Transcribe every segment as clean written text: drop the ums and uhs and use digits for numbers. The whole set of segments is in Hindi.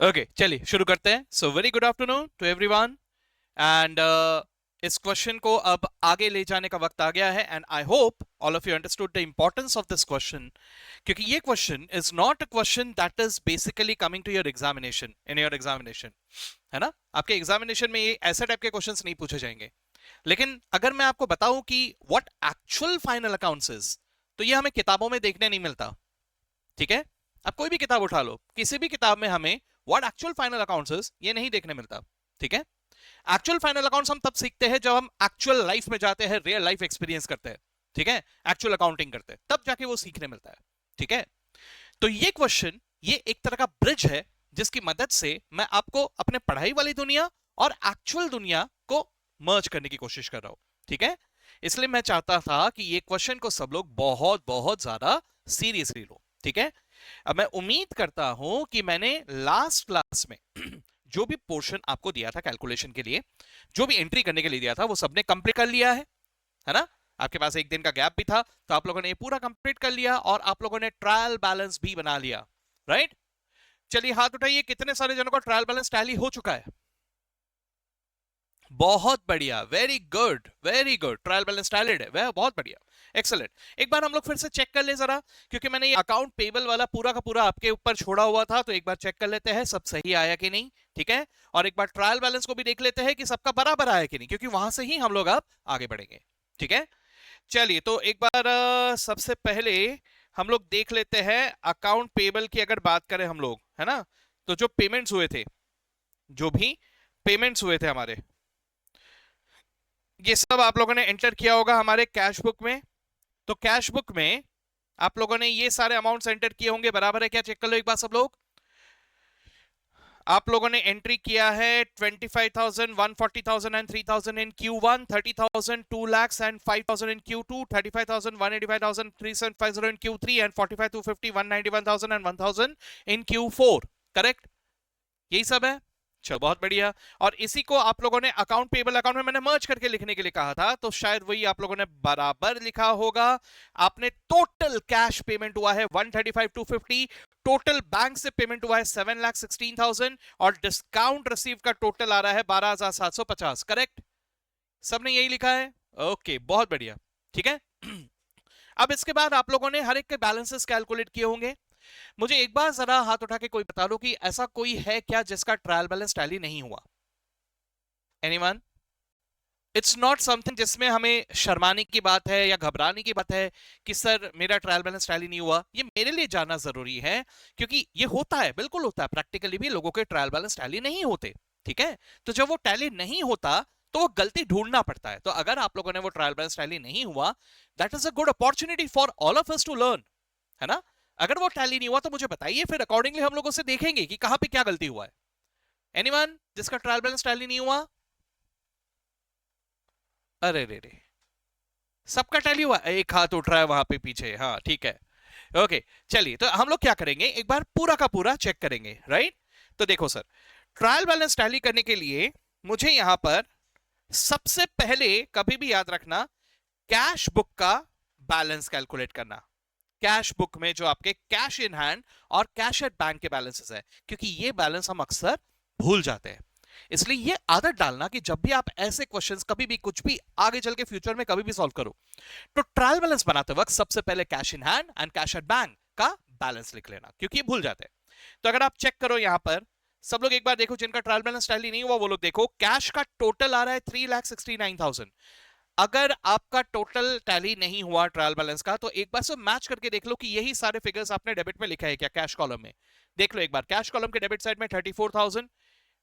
ओके चलिए शुरू करते हैं। So very good afternoon to everyone and इस क्वेश्चन को अब आगे ले जाने का वक्त आ गया है and I hope all of you understood the importance of this question, क्योंकि ये question is not a question that is basically coming to your examination in your examination, है ना। आपके एग्जामिनेशन में ये ऐसे टाइप के क्वेश्चंस नहीं पूछे जाएंगे, लेकिन अगर मैं आपको बताऊं कि what actual final accounts is, तो ये हमें किताबों में देखने नहीं मिलता। ठीक है, आप कोई भी किताब उठा लो, किसी भी किताब में हमें what actual final accounts is ये नहीं देखने मिलता। ठीक है, एक्चुअल फाइनल अकाउंट्स हम तब सीखते हैं जब हम एक्चुअल लाइफ में जाते हैं, रियल लाइफ एक्सपीरियंस करते हैं। ठीक है, एक्चुअल अकाउंटिंग करते हैं, तब जाके वो सीखने मिलता है। ठीक है, तो ये क्वेश्चन ये एक तरह का ब्रिज है जिसकी मदद से मैं आपको अपने पढ़ाई वाली दुनिया और एक्चुअल दुनिया को मर्ज करने की कोशिश कर रहा हूं। ठीक है, इसलिए मैं चाहता था कि ये क्वेश्चन को सब लोग बहुत बहुत ज्यादा सीरियसली लो। ठीक है, अब मैं उम्मीद करता हूं कि मैंने लास्ट क्लास में जो भी पोर्शन आपको दिया था कैलकुलेशन के लिए, जो भी एंट्री करने के लिए दिया था, वो सबने कंप्लीट कर लिया है ना। आपके पास एक दिन का गैप भी था, तो आप लोगों ने ये पूरा कंप्लीट कर लिया और आप लोगों ने ट्रायल बैलेंस भी बना लिया, राइट। चलिए हाथ उठाइए, कितने सारे जनों का ट्रायल बैलेंस टैली हो चुका है। बहुत बढ़िया, very good very good, trial balance tallied है, वह बहुत बढ़िया, एक्सेलेंट। एक बार हम लोग फिर से चेक कर ले जरा, क्योंकि मैंने ये अकाउंट पेबल वाला पूरा का पूरा आपके ऊपर छोड़ा हुआ था, तो एक बार चेक कर लेते हैं सब सही आया कि नहीं। ठीक है, और एक बार ट्रायल बैलेंस को भी देख लेते हैं कि सबका बराबर आया कि नहीं, क्योंकि वहां से ही हम लोग अब आगे बढ़ेंगे। ठीक है, चलिए तो एक बार सबसे पहले हम लोग देख लेते हैं अकाउंट पेबल की अगर बात करें हम लोग, है ना। तो जो पेमेंट्स हुए थे, जो भी पेमेंट्स हुए थे हमारे, ये सब आप लोगों ने एंटर किया होगा हमारे कैश बुक में। तो कैश बुक में आप लोगों ने ये सारे अमाउंट्स एंटर किए होंगे, बराबर है क्या? चेक कर लो एक बार सब लोग। आप लोगों ने एंट्री किया है 25,000, 140,000 and 3,000 in Q1, 30,000, 2 lakhs and 5,000 in Q2, 35,000, 185,000, 3,750 in Q3 and 45, 250, 191,000 and 1,000 in Q4। Correct, यही सब है। चलो बहुत बढ़िया। और इसी को आप लोगों ने अकाउंट पेबल अकाउंट में मैंने मर्ज करके लिखने के लिए कहा था, तो शायद वही आप लोगों ने बराबर लिखा होगा। आपने टोटल कैश पेमेंट हुआ है 135,250, टोटल बैंक से पेमेंट हुआ है 7,16,000 और डिस्काउंट रिसीव का टोटल आ रहा है 12,750। करेक्ट, सबने यही लिखा है। ओके बहुत बढ़िया। ठीक है, अब इसके बाद आप लोगों ने हर एक के बैलेंसेस कैलकुलेट किए होंगे। मुझे एक बार जरा हाथ उठा के कोई बता दो कि ऐसा कोई है क्या जिसका ट्रायल बैलेंस टैली नहीं हुआ? एनीवन? इट्स नॉट समथिंग जिसमें हमें शर्माने की बात है या घबराने की बात है कि सर मेरा ट्रायल बैलेंस टैली नहीं हुआ। ये मेरे लिए जानना जरूरी है, क्योंकि ये होता है, बिल्कुल होता है, प्रैक्टिकली भी लोगों के ट्रायल बैलेंस टैली नहीं होते। ठीक है, तो जब वो टैली नहीं होता तो वो गलती ढूंढना पड़ता है। तो अगर आप लोगों ने वो ट्रायल बैलेंस टैली नहीं हुआ, that is a good opportunity for all of us to learn, है ना। अगर वो टैली नहीं हुआ तो मुझे बताइए, फिर अकॉर्डिंगली हम लोग उससे देखेंगे कि कहां पे क्या गलती हुआ है। एनीवन जिसका ट्रायल बैलेंस टैली नहीं हुआ? अरे रे रे, सबका टैली हुआ? एक हाथ उठ रहा है वहां पे पीछे, हाँ ठीक है। ओके चलिए, तो हम लोग क्या करेंगे, एक बार पूरा का पूरा चेक करेंगे, राइट। तो देखो सर, ट्रायल बैलेंस टैली करने के लिए मुझे यहां पर सबसे पहले कभी भी याद रखना, कैश बुक का बैलेंस कैलकुलेट करना। कैश बुक में जो आपके कैश इन हैंड और कैश एट बैंक के बैलेंसेस है, क्योंकि ये बैलेंस हम अक्सर भूल जाते हैं। इसलिए ये आदत डालना कि जब भी आप ऐसे क्वेश्चंस कभी भी कुछ भी आगे चल के फ्यूचर में कभी भी सॉल्व करो, तो ट्रायल बैलेंस बनाते वक्त सबसे पहले cash in hand and cash at bank का बैलेंस लिख लेना, क्योंकि ये भूल जाते हैं। तो अगर आप चेक करो यहां पर सब लोग, एक बार देखो जिनका ट्रायल बैलेंस टैली नहीं हुआ वो लोग देखो, कैश का टोटल आ रहा है 3,69,000। अगर आपका टोटल टैली नहीं हुआ ट्रायल बैलेंस का, तो एक बार से मैच करके देख लो कि यही सारे फिगर्स आपने डेबिट में लिखा है क्या कैश कॉलम में। देख लो एक बार, कैश कॉलम के डेबिट साइड में 34,000,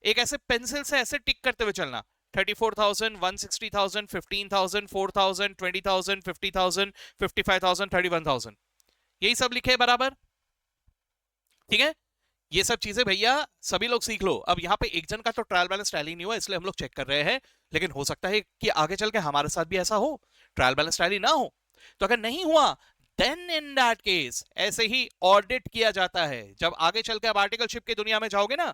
एक ऐसे पेंसिल से ऐसे टिक करते हुए चलना, 34,000, 160,000, 15,000, 4,000, 20,000, 50,000, 55,000, 31,000, यही सब लिखे बराबर। ठीक है, ये सब चीजें भैया सभी लोग सीख लो। अब यहाँ पे एक जन का तो ट्रायल बैलेंस टैली नहीं हुआ, इसलिए हम लोग चेक कर रहे हैं, लेकिन हो सकता है कि आगे चल के हमारे साथ भी ऐसा हो, ट्रायल बैलेंस टैली ना हो। तो अगर नहीं हुआ, देन इन दैट केस ऐसे ही ऑडिट किया जाता है। जब आगे चल के आप आर्टिकलशिप की दुनिया में जाओगे ना,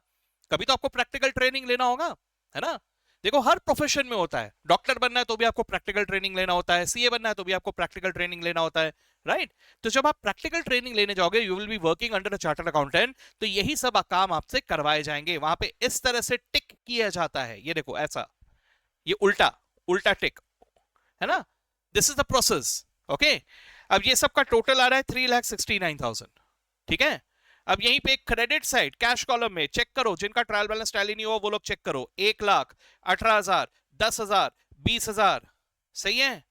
कभी तो आपको प्रैक्टिकल ट्रेनिंग लेना होगा, है ना। देखो हर प्रोफेशन में होता है, डॉक्टर बनना है तो भी आपको प्रैक्टिकल ट्रेनिंग लेना होता है, सीए बनना है तो भी आपको प्रैक्टिकल ट्रेनिंग लेना होता है, राइट? तो जब आप प्रैक्टिकल ट्रेनिंग लेने जाओगे, you will be working under a chartered accountant, तो यही सब काम आपसे करवाए जाएंगे। वहां पे इस तरह से टिक किया जाता है, ये देखो ऐसा, ये उल्टा उल्टा टिक है ना, this is the process. Okay, अब ये सब का टोटल आ रहा है 3,69,000, ठीक है? अब यहीं पे क्रेडिट साइड कैश कॉलम में चेक करो, जिनका ट्रायल बैलेंस टैली नहीं हुआ वो लोग चेक करो, 1,18,000, 10,000, 20,000, सही है?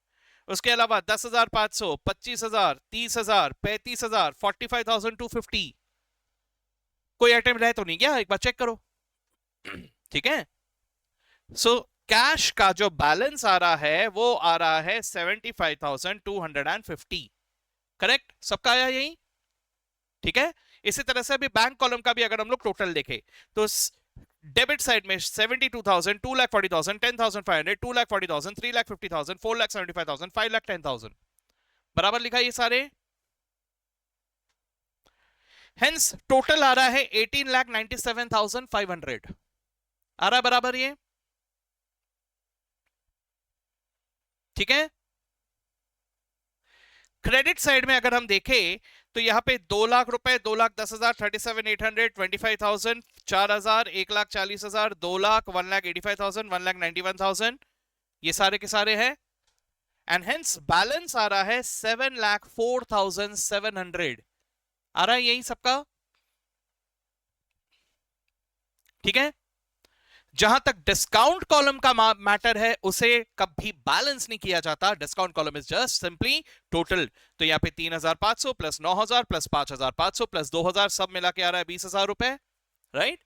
उसके अलावा 10,500, 25,000, 30,000, 35,000, 45,250, कोई आइटम रह तो नहीं गया, एक बार चेक करो। ठीक है, सो कैश का जो बैलेंस आ रहा है वो आ रहा है 75,250, करेक्ट? सबका आया यही, ठीक है? इसी तरह से अभी बैंक कॉलम का भी अगर हम लोग टोटल देखें तो डेबिट साइड में 72,000, 2,40,000, 10,500, 2,40,000, 3,50,000, 4,75,000, 5,10,000, बराबर लिखा ये सारे। हेंस टोटल आ रहा है 18,97,500, आ रहा है बराबर ये, ठीक है? क्रेडिट साइड में अगर हम देखें तो यहां पे 2,00,000 रुपए, 2,10,000, 37,800, 25,000, 4,000, 1,40,000, 2,00,000, 1,85,000, 1,91,000, ये सारे के सारे हैं। एंड हेंस बैलेंस आ रहा है 7,04,700, आ रहा है यही सबका, ठीक है? जहां तक डिस्काउंट कॉलम का मैटर है उसे कभी बैलेंस नहीं किया जाता, discount column is just simply total. तो यहां पे 3,500 प्लस 9,000 प्लस 5,500 प्लस 2,000 सब मिला के आ रहा है 20,000 रुपए, राइट?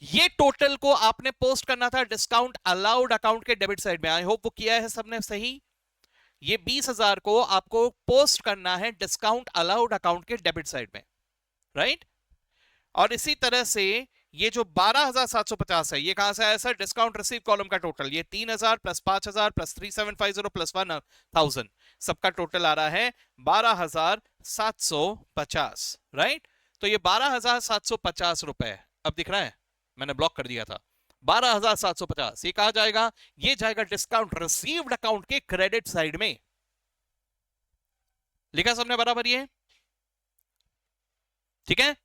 ये टोटल को आपने पोस्ट करना था डिस्काउंट अलाउड अकाउंट के डेबिट साइड में, आई होप वो किया है सबने सही। ये 20,000 को आपको पोस्ट करना है डिस्काउंट अलाउड अकाउंट के डेबिट साइड में, राइट? और इसी तरह से ये जो 12,750 है ये कहां से आया सर? डिस्काउंट रिसीव कॉलम का टोटल, ये 3,000 प्लस 5,000 प्लस 3,750 प्लस 1,000, सबका टोटल आ रहा है 12,750, राइट? तो ये 12,750 रुपए अब दिख रहा है, मैंने ब्लॉक कर दिया था। 12,750 ये कहा जाएगा? ये जाएगा डिस्काउंट रिसीव्ड अकाउंट के क्रेडिट साइड में, लिखा सबने बराबर ये, ठीक है?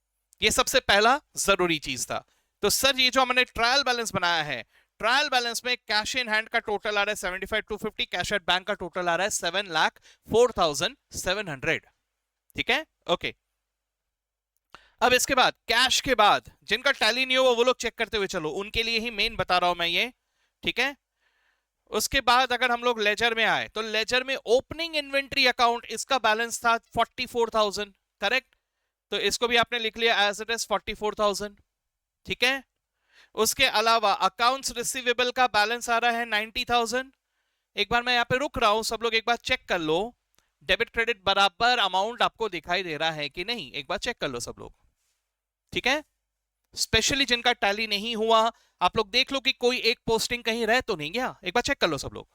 ये सबसे पहला जरूरी चीज था। तो सर ये जो हमने ट्रायल बैलेंस बनाया है, ट्रायल बैलेंस में कैश इन हैंड का टोटल आ रहा है 75,250, कैश एट बैंक का टोटल आ रहा है 7,04,700, ठीक है? ओके, अब इसके बाद कैश के बाद जिनका टैली नहीं हुआ वो लोग चेक करते हुए चलो, उनके लिए ही मेन बता रहा हूं मैं ये, ठीक है? उसके बाद अगर हम लोग लेजर में आए तो लेजर में ओपनिंग इन्वेंट्री अकाउंट, इसका बैलेंस था 44,000, करेक्ट? तो इसको भी आपने लिख लिया एज इट इज 44,000, ठीक है? उसके अलावा अकाउंट्स रिसीवेबल का बैलेंस आ रहा है 90,000। एक बार मैं यहां पे रुक रहा हूं, सब लोग एक बार चेक कर लो डेबिट क्रेडिट बराबर अमाउंट आपको दिखाई दे रहा है कि नहीं, एक बार चेक कर लो सब लोग, ठीक है? स्पेशली जिनका टैली नहीं हुआ आप लोग देख लो कि कोई एक पोस्टिंग कहीं रह तो नहीं गया, एक बार चेक कर लो सब लोग।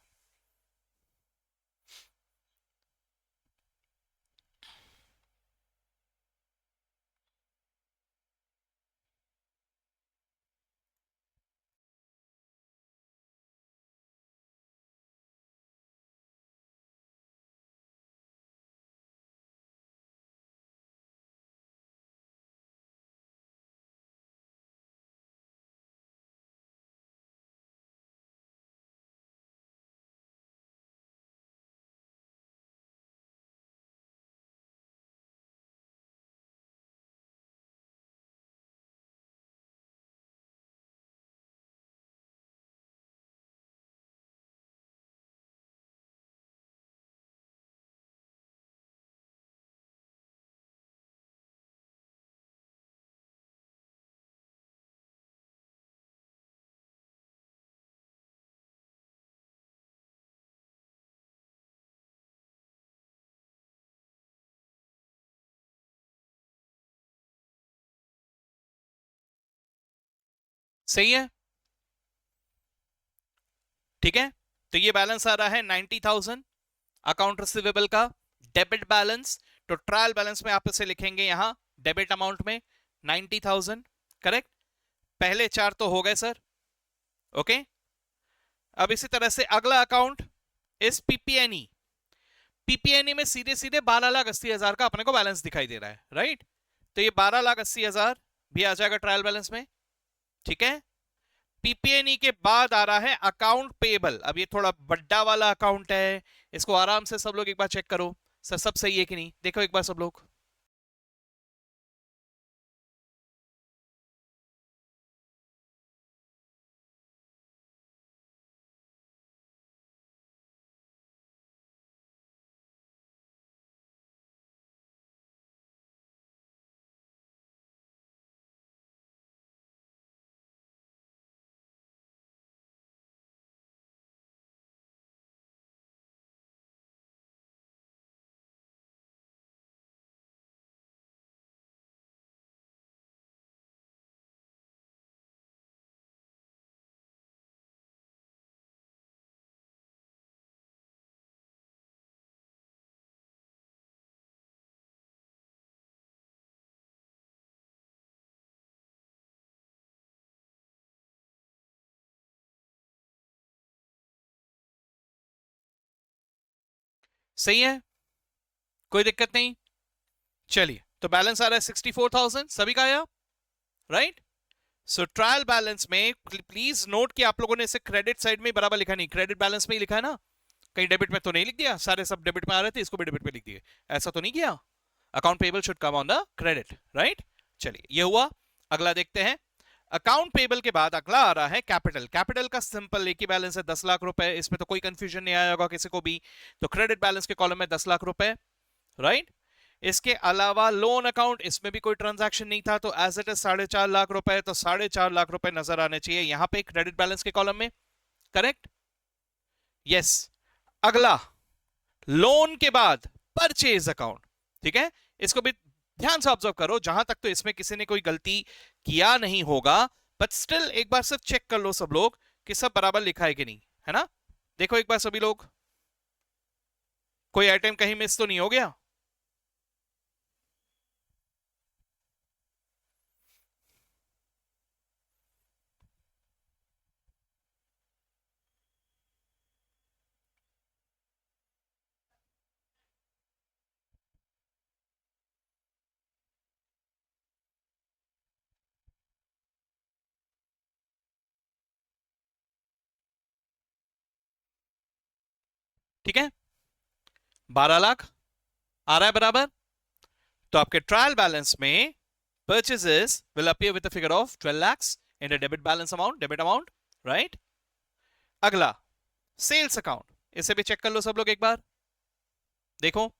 सही है, ठीक है? तो ये बैलेंस आ रहा है 90,000 अकाउंट रिसीवेबल का डेबिट बैलेंस। तो ट्रायल बैलेंस में आप इसे लिखेंगे यहां डेबिट अमाउंट में 90,000, करेक्ट? पहले चार तो हो गए सर, ओके? अब इसी तरह से अगला अकाउंट इस पीपीएनई। पीपीएनई में सीधे सीधे 12,80,000 का अपने को बैलेंस दिखाई दे रहा है, राइट। तो ये 12,80,000 भी आ जाएगा ट्रायल बैलेंस में, ठीक है। पीपीएनई के बाद आ रहा है अकाउंट पेबल। अब ये थोड़ा बड़ा वाला अकाउंट है, इसको आराम से सब लोग एक बार चेक करो सर, सब सही है कि नहीं, देखो एक बार सब लोग। सही है, कोई दिक्कत नहीं। चलिए, तो बैलेंस आ रहा है 64,000, सभी का आया, राइट। सो ट्रायल बैलेंस में प्लीज नोट कि आप लोगों ने इसे क्रेडिट साइड में बराबर लिखा नहीं, क्रेडिट बैलेंस में ही लिखा है ना, कहीं डेबिट में तो नहीं लिख दिया, सारे सब डेबिट में आ रहे थे, इसको भी डेबिट में लिख दिए, ऐसा तो नहीं किया। Account payable should come on the credit, right. चलिए, ये हुआ। अगला देखते हैं, अकाउंट पेबल के बाद अगला आ रहा है कैपिटल। कैपिटल का सिंपल एक ही बैलेंस है 10 लाख रुपए, इसमें तो कोई कंफ्यूजन नहीं आया होगा किसी को भी। तो क्रेडिट बैलेंस के कॉलम में 10 लाख रुपए, राइट। इसके अलावा लोन अकाउंट, इसमें भी कोई ट्रांजैक्शन नहीं था, तो एज इट इज 4.5 लाख रुपए, तो 4.5 लाख रुपए नजर आने चाहिए यहां पे क्रेडिट बैलेंस के कॉलम में, करेक्ट, यस। अगला लोन के बाद परचेज अकाउंट, ठीक है। इसको भी ध्यान से ऑब्जर्व करो, जहां तक तो इसमें किसी ने कोई गलती किया नहीं होगा, बट स्टिल एक बार सिर्फ चेक कर लो सब लोग कि सब बराबर लिखा है कि नहीं, है ना। देखो एक बार सभी लोग, कोई आइटम कहीं मिस तो नहीं हो गया। ठीक है, 12 लाख आ रहा है बराबर। तो आपके ट्रायल बैलेंस में purchases will appear with a figure of 12 lakhs in a debit balance amount, debit amount, right। अगला सेल्स अकाउंट, इसे भी चेक कर लो सब लोग एक बार, देखो।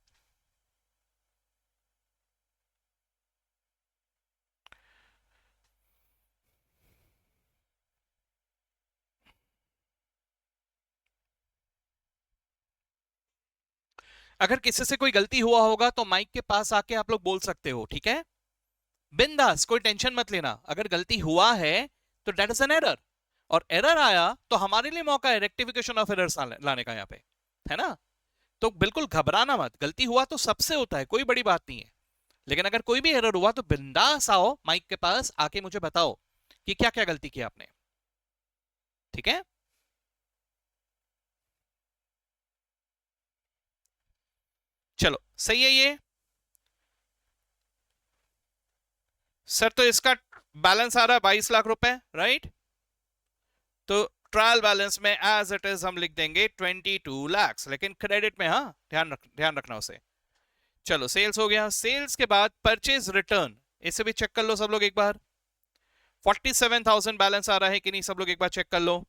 अगर किसी से कोई गलती हुआ होगा तो माइक के पास आके आप लोग बोल सकते हो, ठीक है, बिंदास, कोई टेंशन मत लेना। अगर गलती हुआ है तो डेट इज एन एरर, और एरर आया तो हमारे लिए मौका है रेक्टिफिकेशन ऑफ एरर्स लाने का यहाँ पे, है ना। तो बिल्कुल घबराना मत, गलती हुआ तो सबसे होता है, कोई बड़ी बात नहीं है। लेकिन अगर कोई भी एरर हुआ तो बिंदास आओ माइक के पास आके मुझे बताओ कि क्या क्या गलती की आपने, ठीक है। चलो सही है ये सर। तो इसका बैलेंस आ रहा है 22 लाख रुपए, राइट। तो ट्रायल बैलेंस में एज इट इज हम लिख देंगे 22 लाख, लेकिन क्रेडिट में, हाँ ध्यान रखना उसे। चलो सेल्स हो गया। सेल्स के बाद परचेज रिटर्न, इसे भी चेक कर लो सब लोग एक बार। 47,000 बैलेंस आ रहा है कि नहीं, सब लोग एक बार चेक कर लो।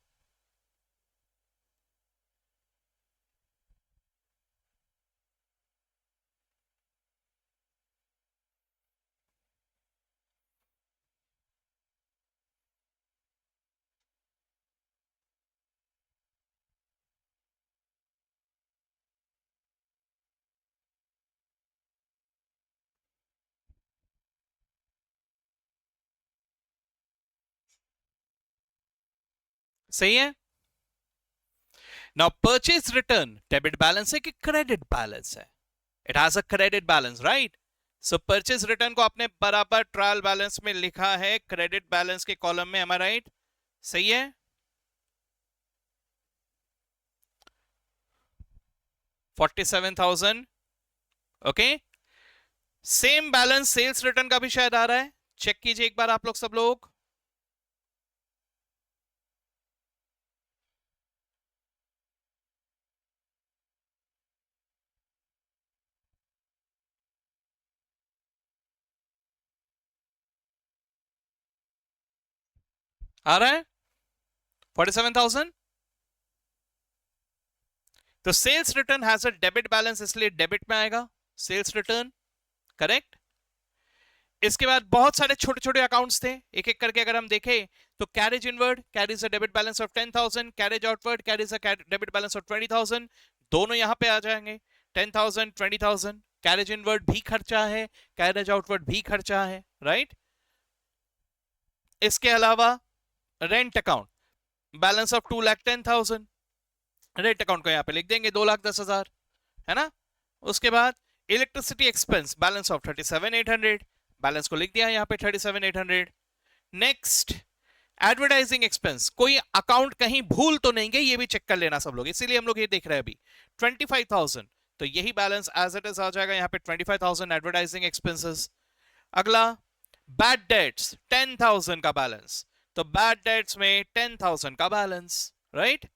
सही है। Now purchase return debit balance है कि क्रेडिट बैलेंस है? It has a credit balance, right. So purchase return को आपने बराबर ट्रायल बैलेंस में लिखा है क्रेडिट बैलेंस के कॉलम में, am I right? सही है। 47,000. Okay, same balance sales return का भी शायद आ रहा है, चेक कीजिए एक बार आप लोग सब लोग. आ रहा है 47,000. तो sales return has a debit balance, इसलिए डेबिट में आएगा सेल्स रिटर्न. करेक्ट. इसके बाद बहुत सारे छोटे छोटे अकाउंट्स थे, एक एक करके अगर हम देखें तो carriage inward carries a debit balance of 10,000, carriage outward carries a debit balance of 20,000. दोनों यहां पे आ जाएंगे. 10,000 20,000. कैरेज इनवर्ड भी खर्चा है, कैरेज आउटवर्ड भी खर्चा है, राइट. इसके अलावा rent account balance of 2,10,000. Rent account को यहां पे लिख देंगे 2,10,000, है ना. उसके बाद electricity expense balance of 37,800, balance को लिख दिया यहाँ पे 37,800. नेक्स्ट एडवर्टाइजिंग एक्सपेंस, कोई अकाउंट कहीं भूल तो नहीं गई, ये भी चेक कर लेना सब लोग, इसीलिए हम लोग ये देख रहे हैं अभी 25,000. तो यही बैलेंस एज इट इज आ जाएगा यहाँ पे 25,000 एडवर्टाइजिंग एक्सपेंसेस. अगला बैड डेट्स 10,000 का बैलेंस, तो बैड डेट्स में 10,000 का बैलेंस, राइट.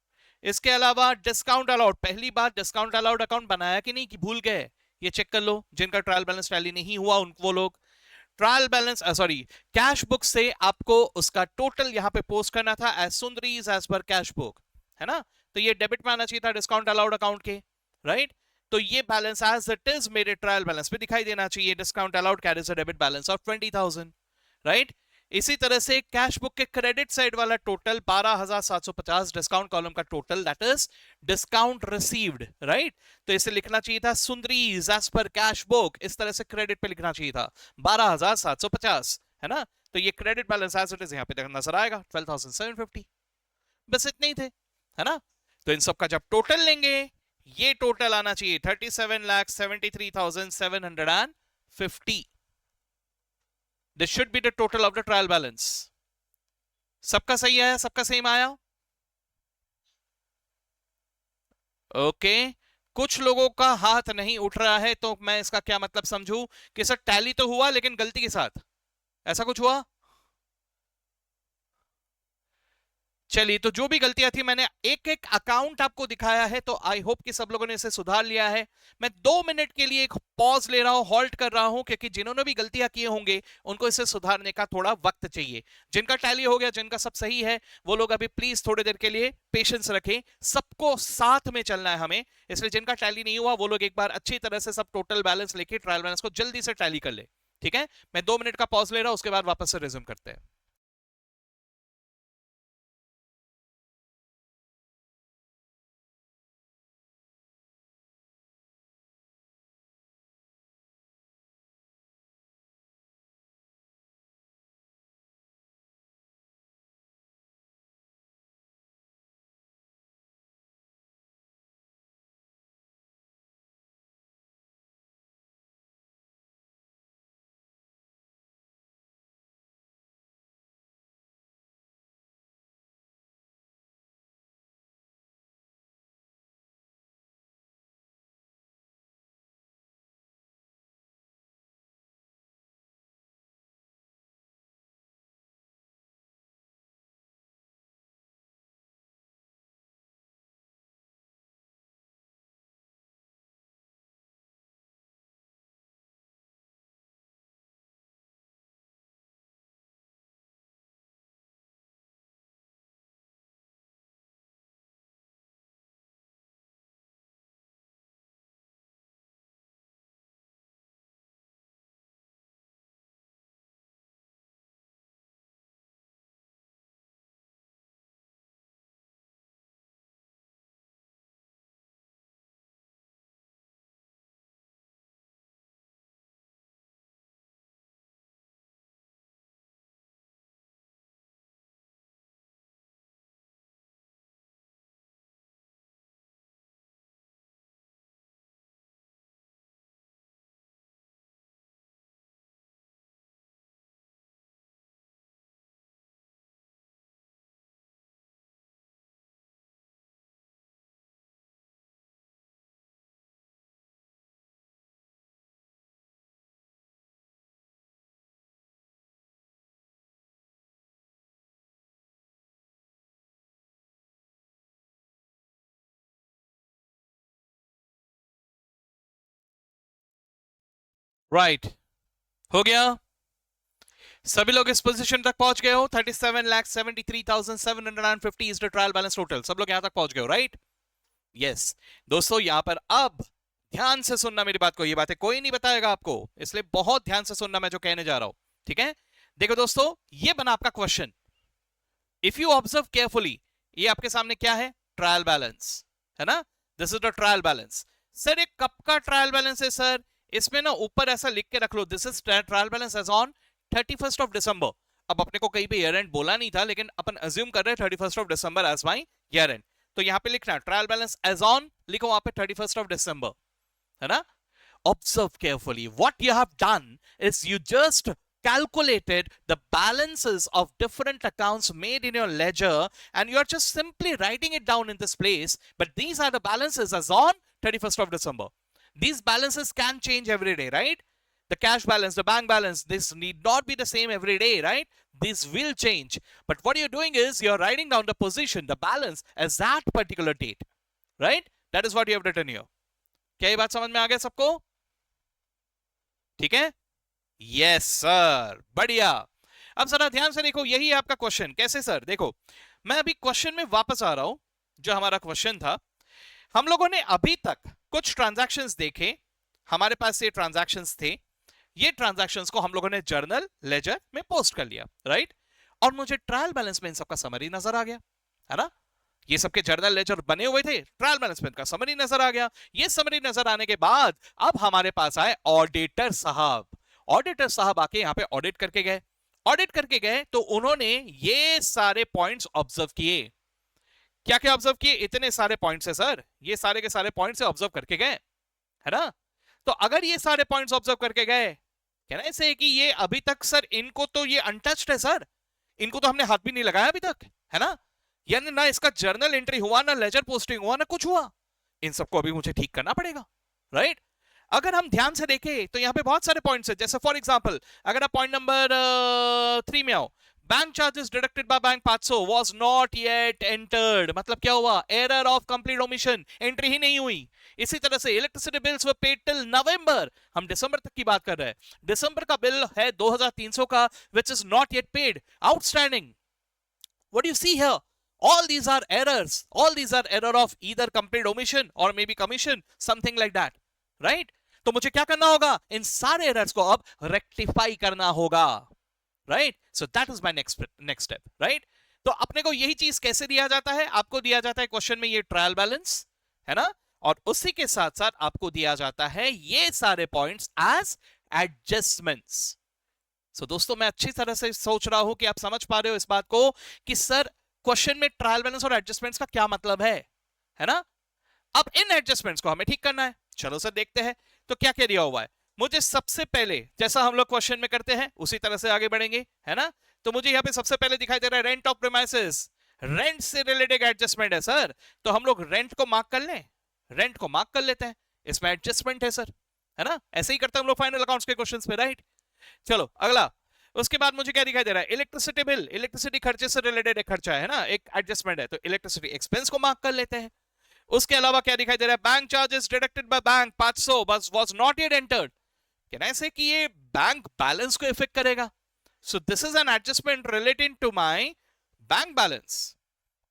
इसके अलावा डिस्काउंट अलाउड, पहली बार डिस्काउंट अलाउड अकाउंट बनाया कि नहीं कि भूल गए, ये चेक कर लो. जिनका ट्रायल बैलेंस टैली नहीं हुआ उन वो लोग trial balance sorry cash book से आपको उसका टोटल यहां पे पोस्ट करना था as sundries as per cash book, है ना. तो ये डेबिट में आना चाहिए था डिस्काउंट अलाउड अकाउंट के, राइट. तो ये बैलेंस एज इट इज मेरे ट्रायल बैलेंस पे दिखाई देना चाहिए. Discount allowed carries a debit balance of 20,000, right. इसी तरह से कैश बुक के क्रेडिट साइड वाला टोटल 12,750, डिस्काउंट कॉलम का total that is discount received, right. तो इसे लिखना चाहिए था सुंदरीज एज पर कैश बुक, इस तरह से क्रेडिट पे लिखना चाहिए था 12,750, है ना. तो ये credit balance as it is यहां पे नजर आएगा 12,750. बस इतने ही थे, है ना. तो इन सब का जब टोटल लेंगे ये टोटल आना चाहिए 37,73,750. This should be the total of the trial balance. सबका सही है, सबका सेम आया. ओके. कुछ लोगों का हाथ नहीं उठ रहा है, तो मैं इसका क्या मतलब समझूं कि सर टैली तो हुआ लेकिन गलती के साथ, ऐसा कुछ हुआ. चलिए, तो जो भी गलतियां थी मैंने एक एक अकाउंट आपको दिखाया है, तो आई होप कि सब लोगों ने इसे सुधार लिया है. मैं 2 मिनट के लिए एक पॉज ले रहा हूं, हॉल्ट कर रहा हूं, क्योंकि जिन्होंने भी गलतियां किए होंगे उनको इसे सुधारने का थोड़ा वक्त चाहिए. जिनका टैली हो गया, जिनका सब सही है, वो लोग अभी प्लीज थोड़ी देर के लिए पेशेंस रखें. सबको साथ में चलना है हमें, इसलिए जिनका टैली नहीं हुआ वो लोग एक बार अच्छी तरह से सब टोटल बैलेंस लेके ट्रायल बैलेंस को जल्दी से टैली कर ले. ठीक है, मैं 2 मिनट का पॉज ले रहा हूं, उसके बाद वापस से रिज्यूम करते हैं. राइट, हो गया। सभी लोग इस पोजीशन तक पहुंच गए हो। 37,73,750 is the trial balance total. सब लोग यहां तक पहुंच गए हो, राइट? यस। दोस्तों यहां पर अब ध्यान से सुनना मेरी बात को, ये बातें कोई नहीं बताएगा आपको, इसलिए बहुत ध्यान से सुनना मैं जो कहने जा रहा हूं, ठीक है? देखो दोस्तों, ये बना आपका question. If you observe carefully, ये आपके सामने क्या है? ट्रायल बैलेंस, है ना? This is the trial balance. Sir ये कब का ट्रायल बैलेंस है सर? इसमें ना ऊपर ऐसा लिख के रख लो, this is trial balance as on 31st of December. अब अपने को कहीं पे ईयर एंड बोला नहीं था, लेकिन अपन अज्यूम कर रहे हैं 31st of December as my year end. तो यहां पे लिखना ट्रायल बैलेंस एज ऑन, लिखो वहां पे 31st ऑफ दिसंबर, है ना? Observe carefully. What you have done is you just calculated the balances of different accounts made in your ledger, and you're just simply writing it down in this place. But these are the balances as on 31st of December. These balances can change every day, right? The cash balance, the bank balance, this need not be the same every day, right? These will change. But what you're doing is you're writing down the position, the balance as that particular date, right? That is what you have written here. क्या ये बात समझ में आ गया सबको? ठीक है? यस सर, बढ़िया। अब जरा ध्यान से देखो, यही है आपका क्वेश्चन। कैसे सर? देखो, मैं अभी क्वेश्चन में वापस आ रहा हूं। जो हमारा क्वेश्चन था, हम लोगों ने अभी तक कुछ ट्रांजैक्शंस देखे, हमारे पास ये ट्रांजैक्शंस थे। ये ट्रांजैक्शंस को हम लोगों ने जर्नल लेजर में पोस्ट कर लिया, राइट? और मुझे ट्रायल बैलेंस में इन सबका समरी नजर आ गया, है ना? ये सबके जर्नल लेजर बने हुए थे, ट्रायल मैनेजमेंट का समरी नजर आ गया। ये समरी नजर आने के बाद अब हमारे पास आए ऑडिटर साहब। ऑडिटर साहब आके यहाँ पे ऑडिट करके गए। ऑडिट करके गए तो उन्होंने ये सारे पॉइंट्स ऑब्जर्व किए। क्या क्या ऑब्जर्व किए? इतने सारे पॉइंट्स है सर, ये सारे के सारे पॉइंट्स ऑब्जर्व करके गए, है ना? तो अगर ये सारे पॉइंट्स ऑब्जर्व करके गए, कहना ऐसे है कि ये अभी तक सर, इनको तो ये अनटच्ड है सर, इनको तो हमने हाथ भी नहीं लगाया अभी तक, है ना? यानी ना इसका जर्नल एंट्री हुआ, ना लेजर पोस्टिंग हुआ, ना कुछ हुआ। इन सबको अभी मुझे ठीक करना पड़ेगा, राइट? अगर हम ध्यान से देखें तो यहां पे बहुत सारे पॉइंट्स हैं। जैसे फॉर एग्जांपल, अगर आप पॉइंट नंबर 3 में आओ, bank charges deducted by bank 500 was not yet entered. मतलब क्या हुआ? Error of complete omission, entry ही नहीं हुई। इसी तरह से electricity bills were paid till November, हम दिसंबर तक की बात कर रहे हैं। दिसंबर का बिल है 2300 का, which is not yet paid, outstanding. What do you see here? All these are errors. All these are error of either complete omission or maybe commission, something like that, right? तो मुझे क्या करना होगा? इन सारे एरर्स को अब रेक्टिफाई करना होगा, right? So that is my next step, right? तो अपने को यही चीज कैसे दिया जाता है? आपको दिया जाता है क्वेश्चन में ये ट्रायल बैलेंस, है ना? और उसी के साथ साथ आपको दिया जाता है ये सारे पॉइंट्स एज एडजस्टमेंट्स। सो दोस्तों, मैं अच्छी तरह से सोच रहा हूं कि आप समझ पा रहे हो इस बात को कि सर क्वेश्चन में ट्रायल बैलेंस और एडजस्टमेंट्स का क्या मतलब है ना? अब इन एडजस्टमेंट्स को हमें ठीक करना है। चलो सर देखते हैं। तो क्या क्या दिया हुआ है? मुझे सबसे पहले, जैसा हम लोग क्वेश्चन में करते हैं उसी तरह से आगे बढ़ेंगे, है ना? तो मुझे यहाँ पे सबसे पहले दिखाई दे रहा है रेंट ऑफ प्रीमाइसेस। रेंट से रिलेटेड एडजस्टमेंट है सर, तो हम लोग रेंट को मार्क कर लें, रेंट को मार्क कर लेते हैं, इसमें एडजस्टमेंट है सर, है ना? ऐसे ही करते हैं हम लोग फाइनल अकाउंट्स के क्वेश्चंस पे, राइट? चलो अगला। उसके बाद मुझे क्या दिखाई दे रहा है? इलेक्ट्रिसिटी बिल, इलेक्ट्रिसिटी खर्चे से रिलेटेड एक खर्चा है ना, एक एडजस्टमेंट है, तो इलेक्ट्रिसिटी एक्सपेंस को मार्क कर लेते हैं। उसके अलावा क्या दिखाई दे रहा है? Bank charges deducted by bank 500 बस वाज नॉट येट एंटर्ड। कहना ऐसे कि ये बैंक बैलेंस को इफेक्ट करेगा, so this is an adjustment relating to my bank balance,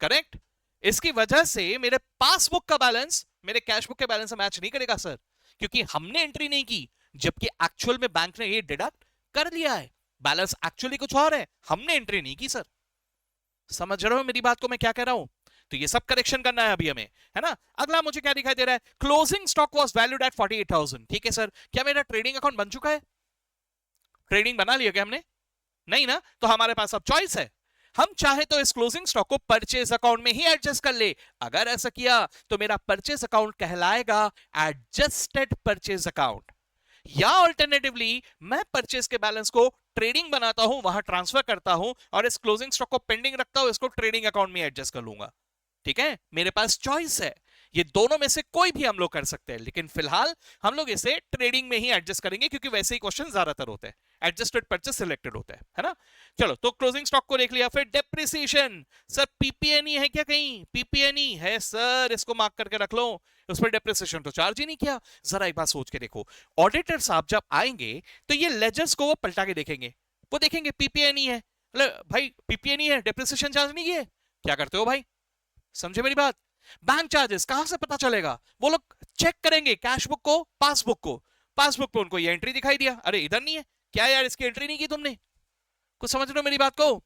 correct? इसकी वजह से मेरे पासबुक का बैलेंस मेरे कैश बुक के बैलेंस से मैच नहीं करेगा सर, क्योंकि हमने एंट्री नहीं की, जबकि एक्चुअल में बैंक ने ये डिडक्ट कर लिया है। बैलेंस एक्चुअली कुछ और है, हमने एंट्री नहीं की सर। समझ रहे हो मेरी बात को मैं क्या कह रहा हूं? तो ये सब करेक्शन करना है अभी हमें, है ना? अगला मुझे क्या दिखाई दे रहा है? Closing stock was valued at 48,000। ठीक है सर, क्या मेरा ट्रेडिंग अकाउंट बन चुका है? ट्रेडिंग बना लिया क्या हमने? नहीं ना? तो हमारे पास अब चॉइस है, हम चाहे तो इस क्लोजिंग स्टॉक को परचेज अकाउंट में ही एडजस्ट कर ले। अगर ऐसा किया तो मेरा परचेज अकाउंट कहलाएगा एडजस्टेड परचेज अकाउंट, या ऑल्टरनेटिवली मैं परचेज के बैलेंस को ट्रेडिंग बनाता हूं, वहां ट्रांसफर करता हूं और इस क्लोजिंग स्टॉक को पेंडिंग रखता हूं, इसको ट्रेडिंग अकाउंट में एडजस्ट कर लूंगा। ठीक है, मेरे पास चॉइस है। ये दोनों में से कोई भी हम लोग कर सकते हैं, लेकिन फिलहाल हम लोग इसे ट्रेडिंग में ही एडजस्ट करेंगे क्योंकि वैसे ही क्वेश्चन ज्यादातर होते हैं, एडजस्टेड परचेस सिलेक्टेड होता है ना। चलो तो क्लोजिंग स्टॉक को देख लिया। फिर डेप्रिसिएशन, सर पीपीएनई है क्या कहीं? पीपीएनई है सर, इसको मार्क करके रख लो, उस पर डेप्रिसिएशन तो चार्ज ही नहीं किया। जरा एक बात सोच के देखो, ऑडिटर साहब जब आएंगे तो ये लेजर्स को वो पलटा के देखेंगे, वो देखेंगे पीपीएनई है, भाई पीपीएनई है, डेप्रिसिएशन चार्ज नहीं किए, क्या करते हो भाई? समझे मेरी बात? बैंक चार्जेस कहां से पता चलेगा? वो लोग चेक करेंगे कैश बुक को, पासबुक को, पासबुक पे उनको ये एंट्री दिखाई दिया, अरे इधर नहीं है, क्या यार इसकी एंट्री नहीं की तुमने? कुछ समझ रहे हो मेरी बात को?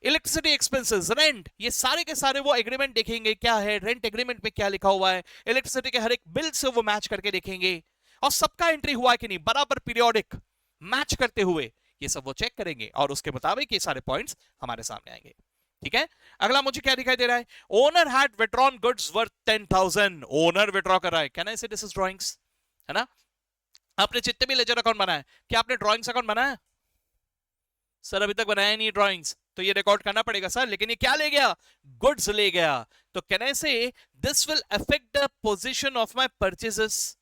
इलेक्ट्रिसिटी एक्सपेंसेस, रेंट, ये सारे के सारे वो एग्रीमेंट देखेंगे क्या है, रेंट एग्रीमेंट में क्या लिखा हुआ है, इलेक्ट्रिसिटी के हर एक बिल से वो मैच करके देखेंगे, और सबका एंट्री हुआ है कि नहीं, बराबर पीरियोडिक मैच करते हुए, ये सब वो चेक करेंगे और उसके मुताबिक ये सारे पॉइंट्स हमारे सामने आएंगे। ठीक है, अगला मुझे क्या दिखाई दे रहा है? Owner had withdrawn goods worth 10,000, owner withdraw कर रहा है, कैन आई से दिस इज ड्राइंग्स, है ना। आपने जितने भी लेजर अकाउंट बनाया, क्या आपने ड्राइंग्स अकाउंट बनाया? सर अभी तक बनाया नहीं ड्राइंग्स, तो ये रिकॉर्ड करना पड़ेगा सर, लेकिन ये क्या ले गया? गुड्स ले गया, तो कैन आई से this will affect the position of my purchases,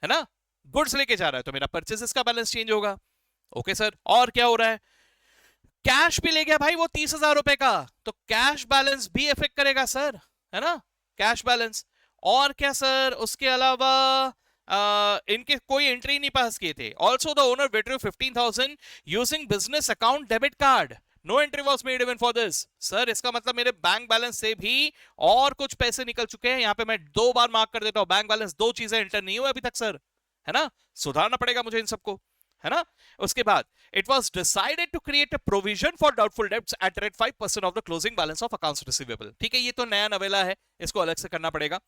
है ना, गुड्स लेके जा रहा है तो मेरा परचेजेस का बैलेंस चेंज होगा। ओके सर, और क्या हो रहा है? कैश भी ले गया भाई वो 30,000 रुपए का, तो कैश बैलेंस भी इफेक्ट करेगा सर, है ना, कैश बैलेंस। और क्या सर, उसके अलावा इनके कोई एंट्री नहीं पास किए थे। Also the owner withdraw 15,000 using business account debit card, no entry was made even for this. Sir इसका मतलब मेरे बैंक बैलेंस से भी और कुछ पैसे निकल चुके हैं, यहां पे मैं 2 बार मार्क कर देता हूं, बैंक बैलेंस 2 चीजें एंटर नहीं हुए अभी तक सर, है ना, सुधारना पड़ेगा मुझे इन सबको, है ना। उसके बाद it was decided to create a provision for doubtful debts at rate 5% of the closing balance of accounts receivable. ठीक है, ये तो नया नवेला है, इसको अलग से करना पड़ेगा।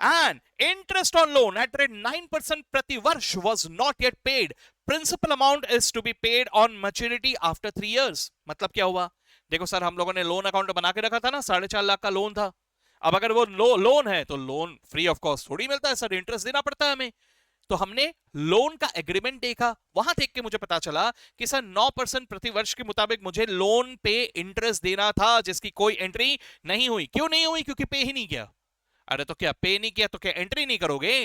And interest on loan at rate 9% प्रति वर्ष was not yet paid, principal amount is to be paid on maturity after 3 years. मतलब क्या हुआ? देखो सर, हम लोगों ने लोन अकाउंट बना के रखा था ना, 4.5 लाख का लोन था। अब अगर वो लोन है तो लोन फ्री ऑफ कॉस्ट थोड़ी मिलता है सर, इंटरेस्ट देना पड़ता है हमें। तो हमने लोन का एग्रीमेंट देखा, वहां देख के मुझे पता चला कि सर 9% प्रति वर्ष के मुताबिक मुझे लोन पे इंटरेस्ट देना था, जिसकी कोई एंट्री नहीं हुई। क्यों नहीं हुई? क्योंकि पे ही नहीं किया। अरे तो क्या पे नहीं किया तो क्या एंट्री नहीं करोगे?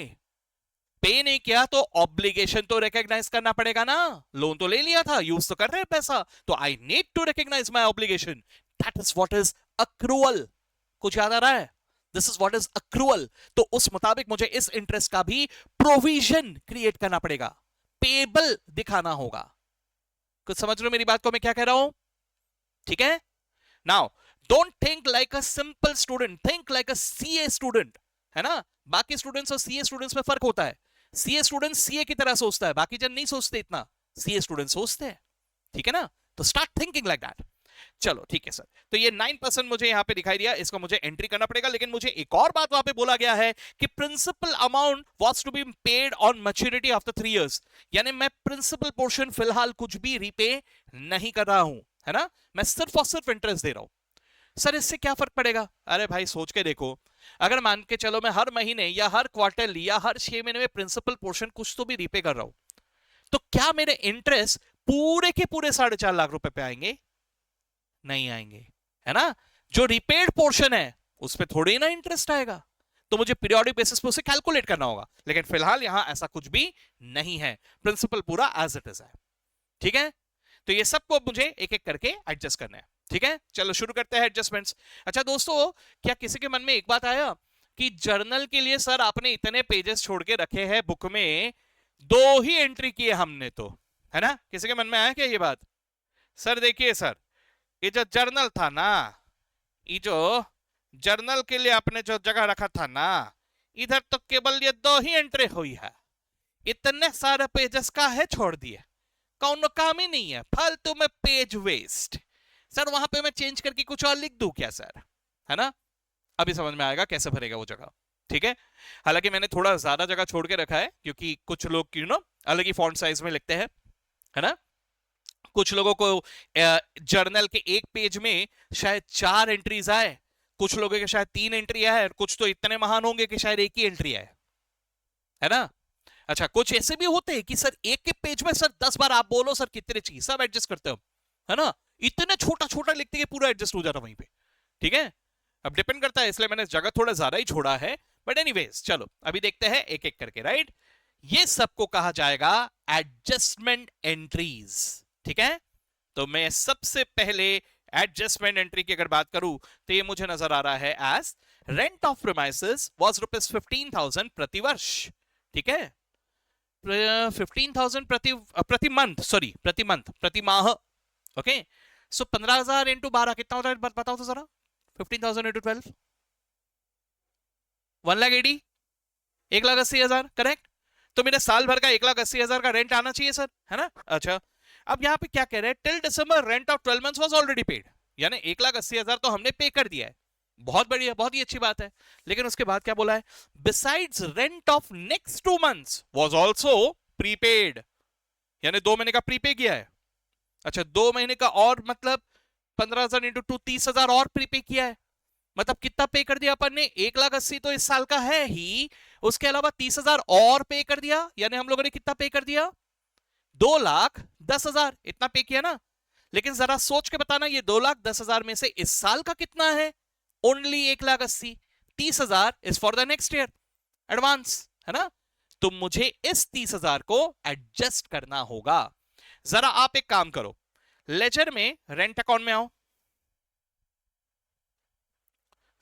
पे नहीं किया तो ऑब्लिगेशन तो रिकॉग्नाइज करना पड़ेगा ना, लोन तो ले लिया था, यूज तो कर रहे हैं पैसा, तो I need to recognise my obligation, that is what is accrual. कुछ याद आ रहा है? This is what is accrual. तो उस मुताबिक मुझे इस इंटरेस्ट का भी प्रोविजन क्रिएट करना पड़ेगा, पेबल दिखाना होगा। कुछ समझ रहे हो मेरी बात को मैं क्या कह रहा हूं? ठीक है, now don't think like a simple student, think like a CA student, है ना। बाकी स्टूडेंट्स और सीए स्टूडेंट्स में फर्क होता है। सीए स्टूडेंट सीए की तरह सोचता है, बाकी जन नहीं सोचते इतना, सीए स्टूडेंट सोचते हैं। ठीक है ना, तो स्टार्ट थिंकिंग लाइक दैट। चलो ठीक है सर, तो ये 9% मुझे यहां पे दिखाई दिया, इसको मुझे एंट्री करना पड़ेगा। लेकिन मुझे एक और बात वहां पे बोला गया है कि principal amount was to be paid on maturity after 3 years, यानी मैं प्रिंसिपल पोर्शन फिलहाल कुछ भी रीपे नहीं कर रहा हूं, है ना, मैं सिर्फ और सिर्फ इंटरेस्ट दे रहा हूं। सर इससे क्या फर्क पड़ेगा? अरे भाई सोच के देखो, अगर मान के चलो मैं हर महीने या हर क्वार्टर या हर 6 महीने में प्रिंसिपल पोर्शन कुछ तो भी रीपे कर रहा हूं, तो क्या मेरे इंटरेस्ट पूरे के पूरे 4.5 लाख रुपए पे आएंगे? नहीं आएंगे, है ना। जो रिपेड पोर्शन है उस पे थोड़ी ना इंटरेस्ट आएगा, तो मुझे पीरियोडिक बेसिस पे उसे कैलकुलेट करना होगा। लेकिन फिलहाल यहां ऐसा कुछ भी नहीं है, प्रिंसिपल पूरा एज इट इज है। ठीक है, तो ये सबको मुझे एक एक करके एडजस्ट करना है। ठीक है, चलो शुरू करते हैं एडजस्टमेंट्स। अच्छा दोस्तों, क्या किसी के मन में एक बात आया कि जर्नल के लिए सर आपने इतने पेजेस छोड़ के रखे हैं बुक में, 2 ही एंट्री किए हमने तो, है ना। किसी के मन में आया क्या ये बात? सर देखिए सर, ये जो जर्नल था ना, ये जो जर्नल के लिए आपने जो जगह रखा था ना, इधर तो केवल ये 2 ही एंट्री हुई है, इतने सारे पेजेस का है छोड़ दिए, कौन काम ही नहीं है, फालतू में पेज वेस्ट। सर वहां पे मैं चेंज करके कुछ और लिख दूं क्या सर, है ना। अभी समझ में आएगा कैसे भरेगा वो जगह। ठीक है, हालांकि मैंने थोड़ा ज्यादा जगह छोड़ के रखा है क्योंकि कुछ लोग यू नो अलग ही फॉन्ट साइज में लिखते हैं, है ना। कुछ लोगों को जर्नल के एक पेज में शायद 4 एंट्रीज आए, कुछ लोगों के शायद 3 एंट्री आए, कुछ तो इतने महान होंगे कि शायद 1 ही एंट्री आए, है ना। अच्छा, कुछ ऐसे भी होते हैं कि सर एक के पेज में सर 10 बार आप बोलो सर कितने चाहिए, सब एडजस्ट करते हो, है ना। इतने छोटा छोटा लिखते हैं पूरा एडजस्ट हो जाता वहीं पे। ठीक है, अब डिपेंड करता है, इसलिए मैंने जगह थोड़ा ज्यादा ही छोड़ा है, बट एनीवेज चलो अभी देखते हैं एक एक करके, राइट। ये सबको कहा जाएगा एडजस्टमेंट एंट्रीज, ठीक है। तो मैं सबसे पहले एडजस्टमेंट एंट्री की अगर बात करूं तो ये मुझे नजर आ रहा है as rent of premises was ₹15,000 प्रति वर्ष, ठीक है। 15,000 प्रति मंथ, सॉरी प्रति मंथ, प्रति माह, ओके। सो 15,000 इंटू 12 कितना होता है बताओ तो जरा। 15,000 इंटू 12 1,80,000, 1,80,000, करेक्ट। तो मेरे साल भर का 1,80,000 का रेंट आना चाहिए सर, है ना। अच्छा, अब यहाँ पे क्या कह रहे हैं, till December rent of 12 months was already paid, यानी 1,80,000 तो हमने पे कर दिया है। बहुत बढ़िया, बहुत ही अच्छी बात है। लेकिन उसके बाद क्या बोला है, besides rent of next 2 months was also prepaid, यानी 2 महीने का प्रीपे किया है। अच्छा, 2 महीने का और मतलब 15,000 इंटू 2 30,000 और प्रीपे किया है। मतलब कितना पे कर दिया अपन ने, 1,80,000 तो इस साल का है ही, उसके अलावा 30,000 और पे कर दिया, यानी हम लोगों ने कितना पे कर दिया, 2,10,000 इतना पे किया ना। लेकिन जरा सोच के बताना, ये 2,10,000 में से इस साल का कितना है, only 1,80,000, 30,000 is for the next year advance, है ना। तो मुझे इस 30,000 को एडजस्ट करना होगा। जरा आप एक काम करो, लेजर में रेंट अकाउंट में आओ,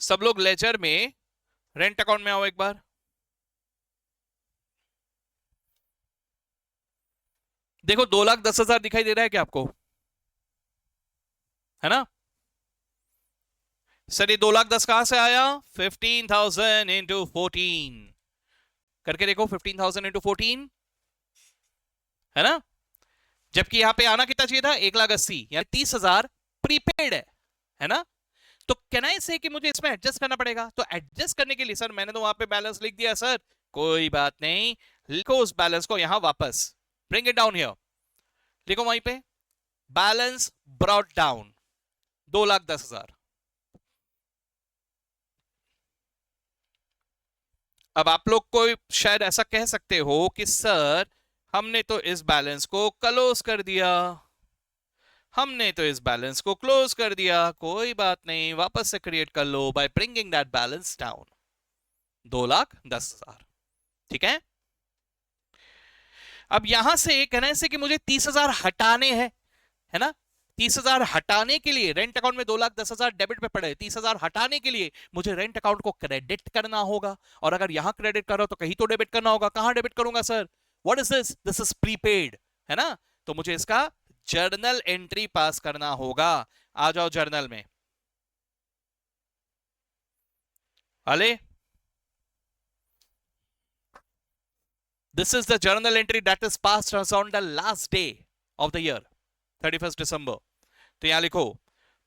सब लोग लेजर में रेंट अकाउंट में आओ एक बार। देखो 2,10,000 दिखाई दे रहा है क्या आपको, है ना। सर ये 2,10,000 कहां से आया, 15,000 इंटू 14 करके देखो, 15,000 इंटू 14, है ना। जबकि यहां पे आना कितना चाहिए था, 1,80,000, यानी 30,000 प्रीपेड है ना। तो कैन आई से कि मुझे इसमें एडजस्ट करना पड़ेगा, तो एडजस्ट करने के लिए सर मैंने तो वहां पे बैलेंस लिख दिया सर, कोई बात नहीं, लिखो उस बैलेंस को यहां वापस, ब्रिंग इट डाउन हियर, लिखो वहीं पे बैलेंस ब्रॉट डाउन 2,10,000। अब आप लोग को शायद ऐसा कह सकते हो कि सर हमने तो इस बैलेंस को क्लोज कर दिया, हमने तो इस बैलेंस को क्लोज कर दिया, कोई बात नहीं, वापस से क्रिएट कर लो by bringing that balance down 2,10,000, ठीक है। अब यहां से कहना है कि मुझे 30,000 हटाने हैं, है ना। 30,000 हटाने के लिए रेंट अकाउंट में 2,10,000 डेबिट पे पड़े, 30,000 हटाने के लिए मुझे रेंट अकाउंट को क्रेडिट करना होगा, और अगर यहां क्रेडिट करो तो कहीं तो डेबिट करना होगा, कहां डेबिट करूंगा sir, what is this, this is prepaid, है ना। तो मुझे इसका जर्नल एंट्री पास करना होगा। आ जाओ जर्नल में, अले this is the journal entry that is passed us on the last day of the year 31st December। तो यहां लिखो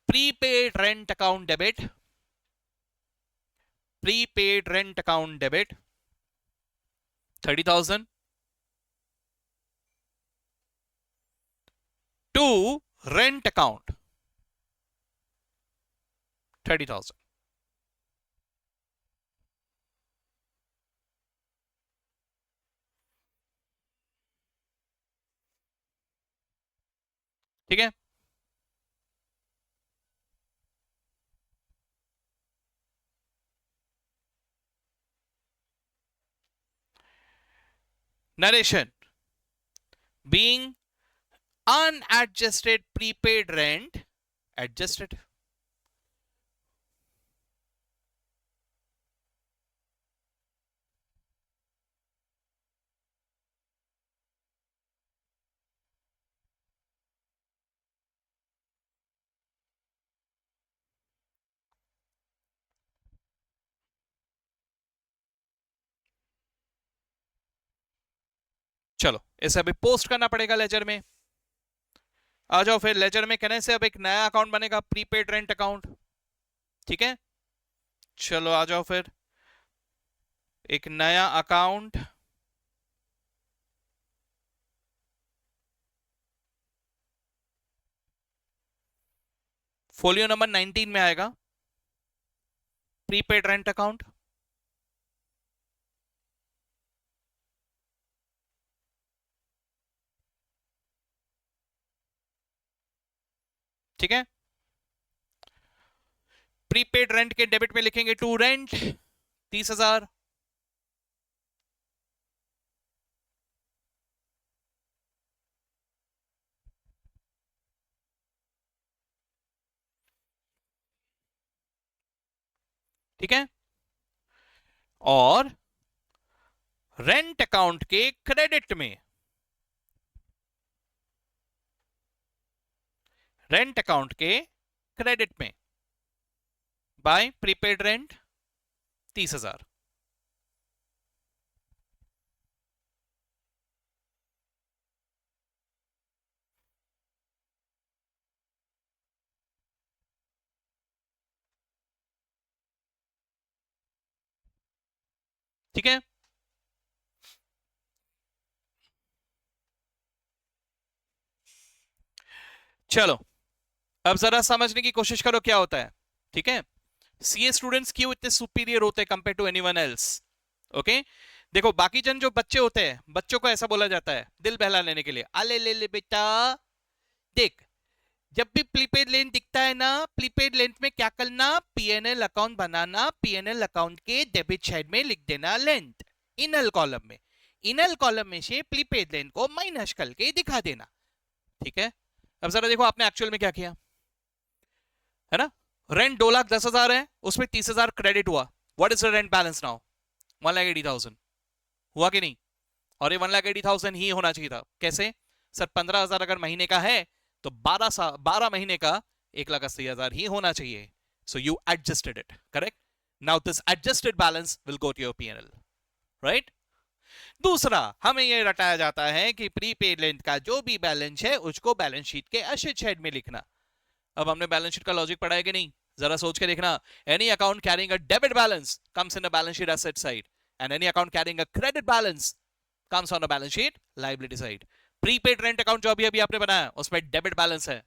prepaid rent account debit, prepaid rent account debit 30,000 to rent account 30,000, ठीक है। Narration, being unadjusted prepaid rent adjusted, चलो इसे अभी पोस्ट करना पड़ेगा लेजर में। आ जाओ फिर लेजर में, कहने से अब एक नया अकाउंट बनेगा, प्रीपेड रेंट अकाउंट, ठीक है। चलो आ जाओ फिर, एक नया अकाउंट, फोलियो नंबर 19 में आएगा प्रीपेड रेंट अकाउंट, ठीक है। प्रीपेड रेंट के डेबिट में लिखेंगे टू रेंट 30,000, ठीक है, और रेंट अकाउंट के क्रेडिट में, रेंट अकाउंट के क्रेडिट में बाय प्रीपेड रेंट 30,000। ठीक है, चलो अब जरा समझने की कोशिश करो क्या होता है। ठीक है, सीए स्टूडेंट्स क्यों इतने सुपीरियर होते हैं compare to anyone else. Okay, देखो बाकी जन जो बच्चे होते हैं, बच्चों को ऐसा बोला जाता है दिल बहला लेने के लिए, अले ले ले बेटा, देख जब भी प्रीपेड लेन दिखता है ना, प्रीपेड लेन में क्या करना, पीएनएल अकाउंट बनाना, पीएनएल अकाउंट के डेबिट साइड में लिख देना लेंथ इनल कॉलम में, इनल कॉलम में से प्रीपेड लेन को माइनस करके दिखा देना। ठीक है, अब जरा देखो आपने एक्चुअल में क्या किया है ना। रेंट 2,10,000 है, उसमें 30,000 क्रेडिट हुआ। What is the rent balance now? 1,80,000 हुआ कि नहीं? और ये 1,80,000 ही होना चाहिए था। कैसे सर? 15,000 अगर महीने का है तो 12 महीने का 1,80,000 ही होना चाहिए। So you adjusted it, correct. Now this adjusted balance will go to your PNL, right. दूसरा, हमें यह रटाया जाता है कि प्रीपेड लेंथ का जो भी बैलेंस है उसको बैलेंस शीट के एसेट साइड में लिखना। अब हमने बैलेंस शीट का लॉजिक पढ़ा है कि नहीं? जरा सोच के देखना। Any account carrying a debit balance comes in the balance sheet asset side, and any account carrying a credit balance comes on the balance sheet liability side. Prepaid rent account जो अभी अभी आपने बनाया उसमें डेबिट बैलेंस है,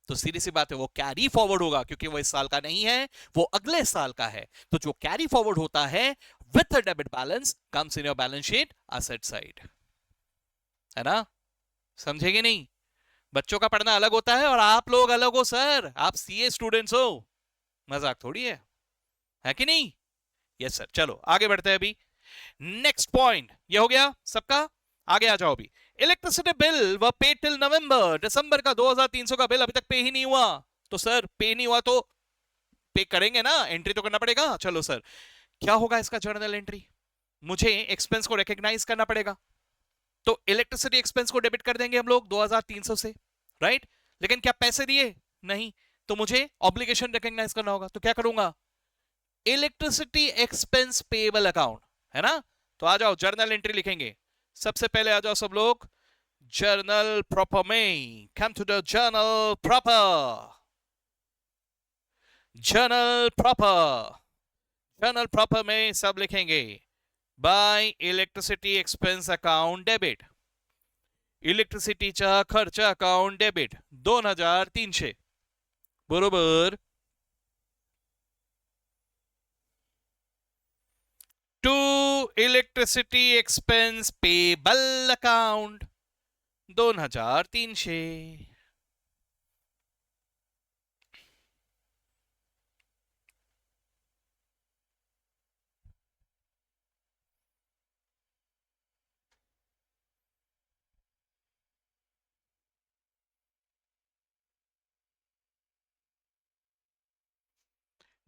तो सीधी सी बात है वो कैरी फॉरवर्ड होगा, क्योंकि वो इस साल का नहीं है, वो अगले साल का है। तो जो कैरी फॉरवर्ड होता है with a debit balance comes in your balance sheet asset side, है ना? समझेंगे नहीं? बच्चों का पढ़ना अलग होता है और आप लोग अलग हो सर, आप सीए स्टूडेंट्स हो, मजाक थोड़ी है कि नहीं? Yes sir. चलो आगे बढ़ते हैं अभी। नेक्स्ट पॉइंट ये हो गया सबका, आगे आ जाओ। अभी इलेक्ट्रिसिटी बिल व पे टिल नवंबर, दिसंबर का 2,300 का बिल अभी तक पे ही नहीं हुआ। तो सर पे नहीं हुआ तो पे करेंगे ना, एंट्री तो करना पड़ेगा। चलो सर, क्या होगा इसका जर्नल एंट्री? मुझे एक्सपेंस को रिकॉग्नाइज करना पड़ेगा, तो इलेक्ट्रिसिटी एक्सपेंस को डेबिट कर देंगे हम लोग 2,300 से, राइट। लेकिन क्या पैसे दिए? नहीं, तो मुझे ऑब्लिगेशन रिकॉग्नाइज करना होगा। तो क्या करूंगा? इलेक्ट्रिसिटी एक्सपेंस पेएबल अकाउंट, है ना। तो आ जाओ जर्नल एंट्री लिखेंगे। सबसे पहले आ जाओ सब लोग जर्नल प्रॉपर में, come to the journal proper, journal proper, journal proper में सब लिखेंगे by electricity expense account debit, इलेक्ट्रिसिटीचा खर्च अकाउंट डेबिट 2,300 बरोबर to electricity expense payable account 2,300।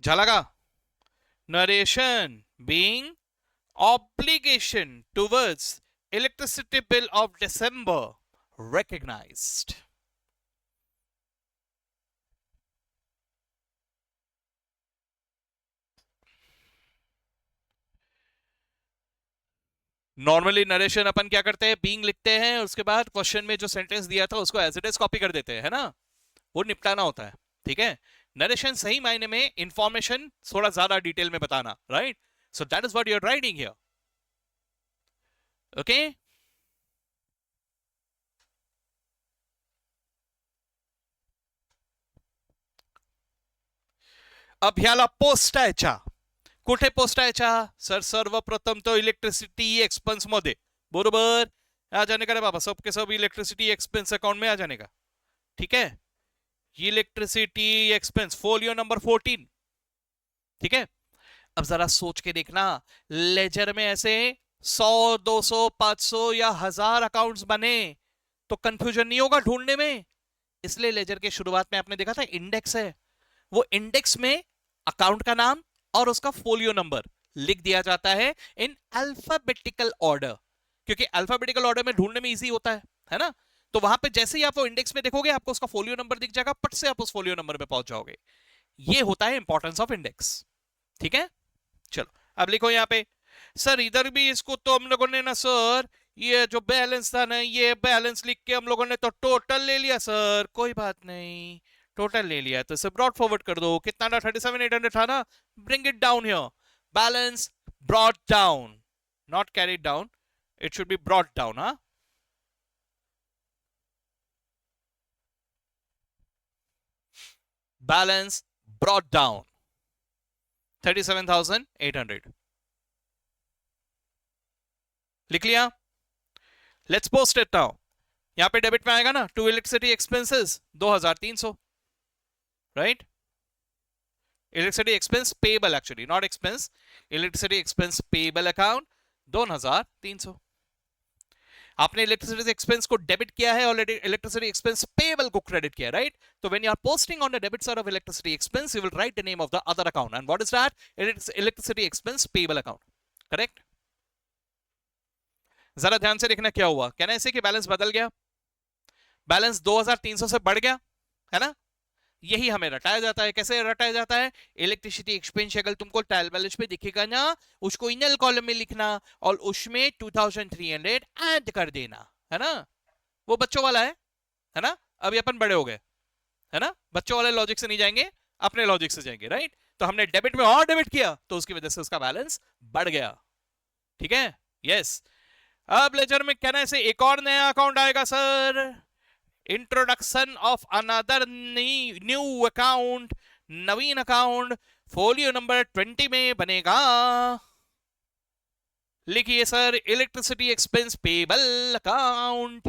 झलका narration being obligation towards electricity bill of December recognized. Normally narration अपन क्या करते हैं, बीइंग लिखते हैं, उसके बाद क्वेश्चन में जो सेंटेंस दिया था उसको एज इट इज कॉपी कर देते हैं, है ना। वो निपटाना होता है, ठीक है। नरेशन सही मायने में इंफॉर्मेशन थोड़ा ज्यादा डिटेल में बताना, right. So that is what you are writing here, okay. अब ह्याला पोस्टायच्या, कुठे पोस्टायच्या सर? सर्वप्रथम तो इलेक्ट्रिसिटी एक्सपेंस मध्ये, बरोबर। आ जाने का रे बाबा, सबके सब इलेक्ट्रिसिटी एक्सपेंस अकाउंट में आ जाने का, ठीक है। इलेक्ट्रिसिटी एक्सपेंस फोलियो नंबर 14, ठीक है। अब जरा सोच के देखना, लेजर में ऐसे 100, 200, 500 या 1,000 अकाउंट्स बने तो कंफ्यूजन नहीं होगा ढूंढने में। इसलिए लेजर के शुरुआत में आपने देखा था इंडेक्स है, वो इंडेक्स में अकाउंट का नाम और उसका फोलियो नंबर लिख दिया जाता है इन अल्फाबेटिकल ऑर्डर, क्योंकि अल्फाबेटिकल ऑर्डर में ढूंढने में इजी होता है ना। तो वहां पे जैसे ही आप वो इंडेक्स में देखोगे आपको उसका फोलियो नंबर दिख जाएगा, पट से आप उस फोलियो नंबर में पहुंच जाओगे। ये होता है इंपॉर्टेंस ऑफ इंडेक्स। ठीक है, चलो अब लिखो यहां पे। सर इधर भी इसको तो हम लोगों ने ना सर, ये जो बैलेंस था ना, ये बैलेंस लिख के हम लोगों ने तो टोटल ले लिया सर। कोई बात नहीं, टोटल ले लिया तो इसे ब्रॉड फॉरवर्ड कर दो। कितना था? 37,800 था ना। Bring it down here. Balance brought down, not carried down, it should be brought down. हाँ, बैलेंस ब्रॉड डाउन 37,800 लिख लिया। Let's post it now. यहां पे डेबिट में आएगा ना, to electricity expenses 2,300, right. Electricity expense payable, actually not expense, electricity expense payable account 2,300। आपने इलेक्ट्रिसिटी एक्सपेंस को डेबिट किया है, ऑलरेडी इलेक्ट्रिसिटी एक्सपेंस पेबल को क्रेडिट किया, राइट। तो when you are posting on the debit side of electricity expense you will write the name of the other account, and what is that? Electricity expense payable account, correct. जरा ध्यान से देखना क्या हुआ। कहना ऐसे कि बैलेंस बदल गया, बैलेंस 2,300 से बढ़ गया, है ना। यही हमें रटाया जाता है। कैसे रटाया जाता है? इलेक्ट्रिसिटी एक्सपेंस अगर तुमको ट्रायल बैलेंस पे दिखेगा ना, उसको इनल कॉलम में लिखना और उसमें 2,300 ऐड कर देना, है ना। वो बच्चों वाला है ना। अभी अपन बड़े हो गए, है ना, बच्चों वाले लॉजिक से नहीं जाएंगे, अपने लॉजिक से जाएंगे, राइट। तो हमने डेबिट में और डेबिट किया तो उसकी वजह से उसका बैलेंस बढ़ गया। ठीक है, यस। अब लेजर में कहना है एक और नया अकाउंट आएगा sir, introduction of another new account, Naveen account folio number 20 में बनेगा। लिखिए sir, electricity expense payable account.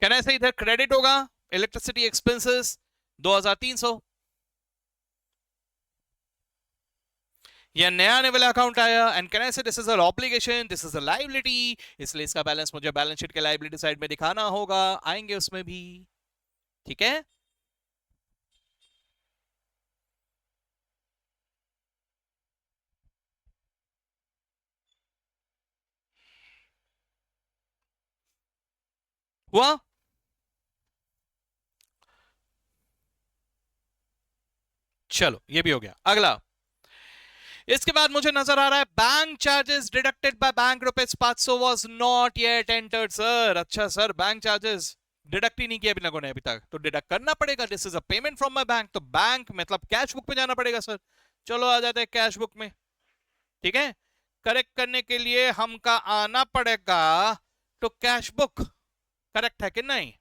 कहना है इधर क्रेडिट होगा इलेक्ट्रिसिटी एक्सपेंसेस 2,300। यह नया आने वाला अकाउंट आया, एंड कैन आई से this is a obligation, this is a liability, इसलिए इसका बैलेंस मुझे बैलेंस शीट के लायबिलिटी साइड में दिखाना होगा, आएंगे उसमें भी। ठीक है, हुआ। चलो ये भी हो गया। अगला, इसके बाद मुझे नजर आ रहा है bank charges deducted by bank rupees 500 was not yet entered sir. अच्छा सर, बैंक चार्जेस डिडक्ट ही नहीं किया अभी लोगों ने अभी तक, तो डिडक्ट करना पड़ेगा। This is a payment from my bank, तो बैंक मतलब कैश बुक पे जाना पड़ेगा सर। चलो आ जाते हैं कैश बुक में। ठीक है, करेक्ट करने के लिए हमका आना पड़ेगा तो कैश बुक। करेक्ट है कि नहीं?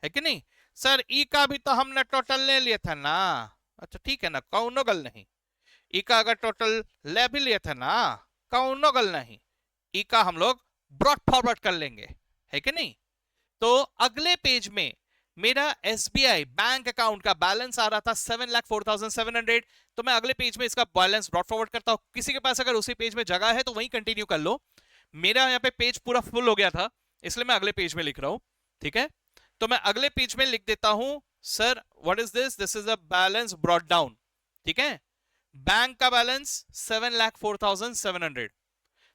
है कि नहीं सर? ई का भी तो हमने टोटल ले लिया था ना। अच्छा ठीक है ना, कौनो गल नहीं। ई का अगर टोटल ले भी लिया था ना, कौनो गल नहीं, ई का हम लोग ब्रॉड फॉरवर्ड कर लेंगे, है कि नहीं। तो अगले पेज में मेरा एसबीआई बैंक अकाउंट का बैलेंस आ रहा था 7,04,700, तो मैं अगले पेज में इसका बैलेंस ब्रॉड फॉरवर्ड करता हूं। किसी के पास अगर उसी पेज में जगह है तो वहीं कंटिन्यू कर लो। मेरा यहाँ पे पेज पूरा फुल हो गया था, इसलिए मैं अगले पेज में लिख रहा हूं। ठीक है, तो मैं अगले पेज में लिख देता हूं sir, what is this? This is a balance brought down. ठीक है, बैंक का बैलेंस 7,04,700।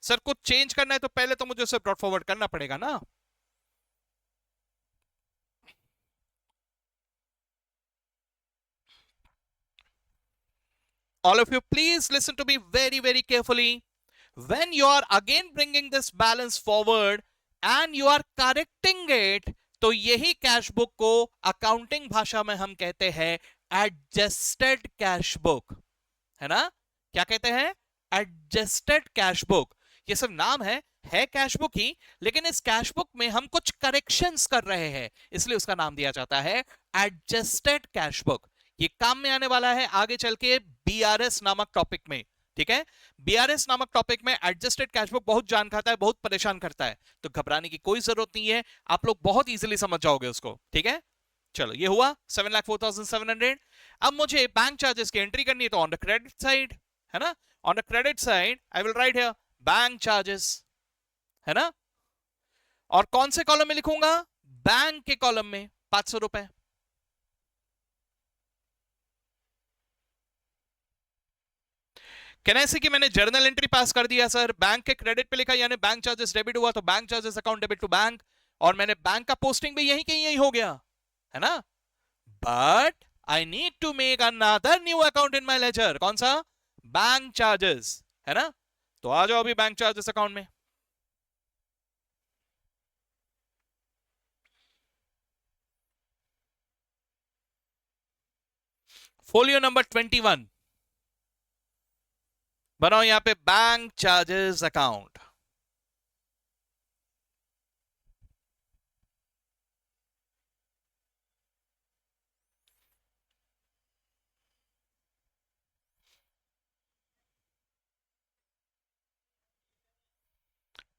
सर कुछ चेंज करना है तो पहले तो मुझे उसे ब्रॉड फॉरवर्ड करना पड़ेगा ना। All of you, please listen to me very, very carefully. When you are again bringing this balance forward and you are correcting it, तो यही कैश बुक को अकाउंटिंग भाषा में हम कहते हैं एडजस्टेड कैश बुक, है ना। क्या कहते हैं? Adjusted cash book. ये सिर्फ नाम है कैश बुक ही, लेकिन इस कैश बुक में हम कुछ करेक्शंस कर रहे हैं, इसलिए उसका नाम दिया जाता है एडजस्टेड कैश बुक। ये काम में आने वाला है आगे चल के बीआरएस नामक टॉपिक में। ठीक है, बीआरएस नामक टॉपिक में एडजस्टेड कैश बुक बहुत जान खाता है, बहुत परेशान करता है, तो घबराने की कोई जरूरत नहीं है, आप लोग बहुत इजीली समझ जाओगे उसको। ठीक है, चलो ये हुआ 7,04,700। अब मुझे बैंक चार्जेस की एंट्री करनी है, तो ऑन द क्रेडिट साइड, है ना, on the credit side I will write here bank charges, है ना। और कौन से कॉलम में लिखूंगा? बैंक के कॉलम में 500 रुपए। कहना ऐसे कि मैंने जर्नल एंट्री पास कर दिया सर, बैंक के क्रेडिट पे लिखा, यानी बैंक चार्जेस डेबिट हुआ, तो bank charges account debit to bank, और मैंने बैंक का पोस्टिंग भी यही कहीं यही हो गया, है ना। But I need to make another new account in my ledger, कौन सा? बैंक चार्जेस, है ना। तो आ जाओ अभी बैंक चार्जेस अकाउंट में। फोलियो नंबर 21 बनाओ यहां पे bank charges account.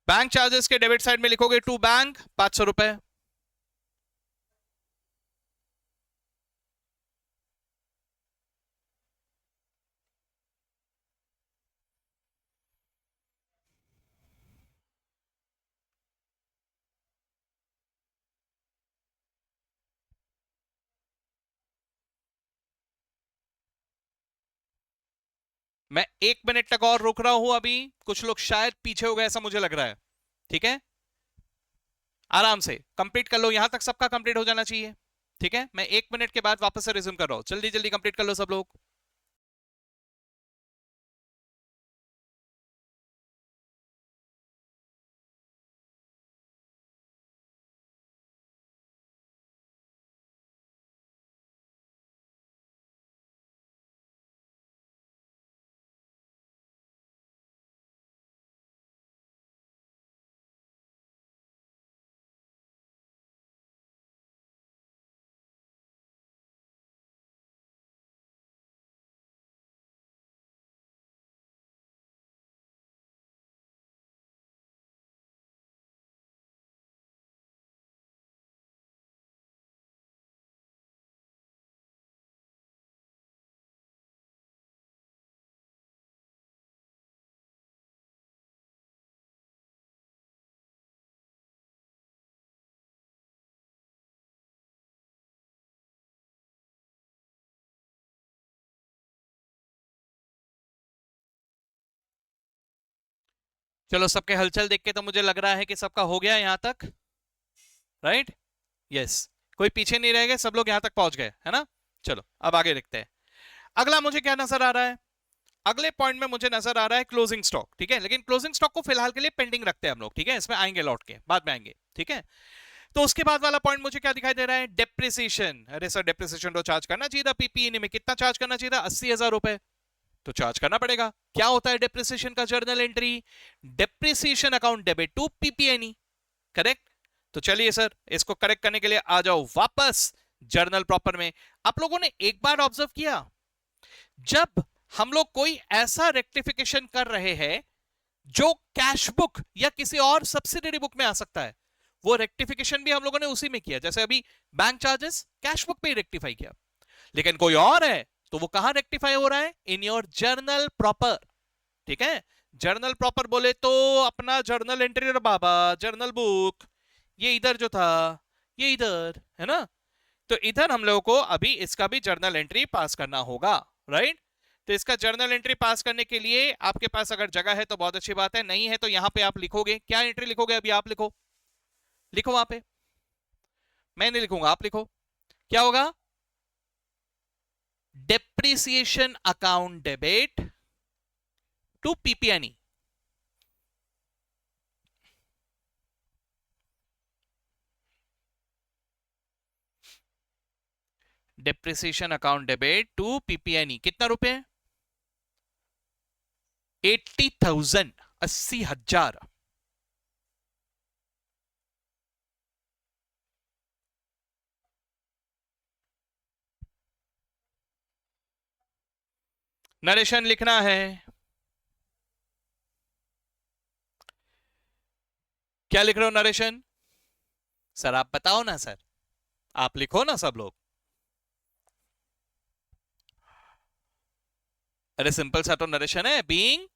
Bank charges के डेबिट साइड में लिखोगे टू बैंक 500 रुपए। मैं 1 मिनट तक और रुक रहा हूं, अभी कुछ लोग शायद पीछे हो गए ऐसा मुझे लग रहा है, ठीक है। आराम से कंप्लीट कर लो, यहां तक सबका कंप्लीट हो जाना चाहिए, ठीक है। मैं 1 मिनट के बाद वापस से रिज्यूम कर रहा हूं, जल्दी जल्दी कंप्लीट कर लो सब लोग। चलो सबके हलचल देख के तो मुझे लग रहा है कि सबका हो गया यहां तक, राइट। यस, कोई पीछे नहीं रह गए, सब लोग यहां तक पहुंच गए, है ना। चलो अब आगे देखते हैं। अगला मुझे क्या नजर आ रहा है? अगले पॉइंट में मुझे नजर आ रहा है क्लोजिंग स्टॉक, ठीक है। लेकिन क्लोजिंग स्टॉक को फिलहाल के लिए पेंडिंग रखते हैं हम लोग, ठीक है। इसमें आएंगे लौट के, बाद में आएंगे, ठीक है। तो उसके बाद वाला पॉइंट मुझे क्या दिखाई दे रहा है? डेप्रिसिएशन। अरे सर डेप्रिसिएशन तो चार्ज करना चाहिए था, पीपीई में कितना चार्ज करना चाहिए था? 80,000 रुपए, तो चार्ज करना पड़ेगा। क्या होता है डेप्रिसिएशन का journal entry? Depreciation account debit to PPNE, correct. तो चलिए सर इसको करेक्ट करने के लिए आ जाओ वापस जर्नल प्रॉपर में। आप लोगों ने एक बार ऑब्जर्व किया, जब हम लोग कोई ऐसा रेक्टिफिकेशन कर रहे हैं जो कैश बुक या किसी और सब्सिडरी बुक में आ सकता है, वो रेक्टिफिकेशन भी हम लोगों ने उसी में किया। जैसे अभी बैंक चार्जेस कैश बुक पे ही रेक्टिफाई किया, लेकिन कोई और है तो वो कहां रेक्टिफाई हो रहा है? इन योर जर्नल प्रॉपर, ठीक है। जर्नल प्रॉपर बोले तो अपना जर्नल एंट्री बाबा, जर्नल बुक ये इधर जो था, ये इधर है ना। तो इधर हम लोगों को अभी इसका भी जर्नल एंट्री पास करना होगा, राइट। तो इसका जर्नल एंट्री पास करने के लिए आपके पास अगर जगह है तो बहुत अच्छी बात है, नहीं है तो यहां पे आप लिखोगे, क्या एंट्री लिखोगे? अभी आप लिखो, लिखो वहां पे, मैं नहीं लिखूंगा, आप लिखो। क्या होगा? Depreciation account debit to PPNE. Depreciation account debit to PPNE कितना रुपए? 80,000, 80,000। नरेशन लिखना है, क्या लिख रहे हो नरेशन? सर आप बताओ ना सर, आप लिखो ना सब लोग। अरे सिंपल सा तो नरेशन है, being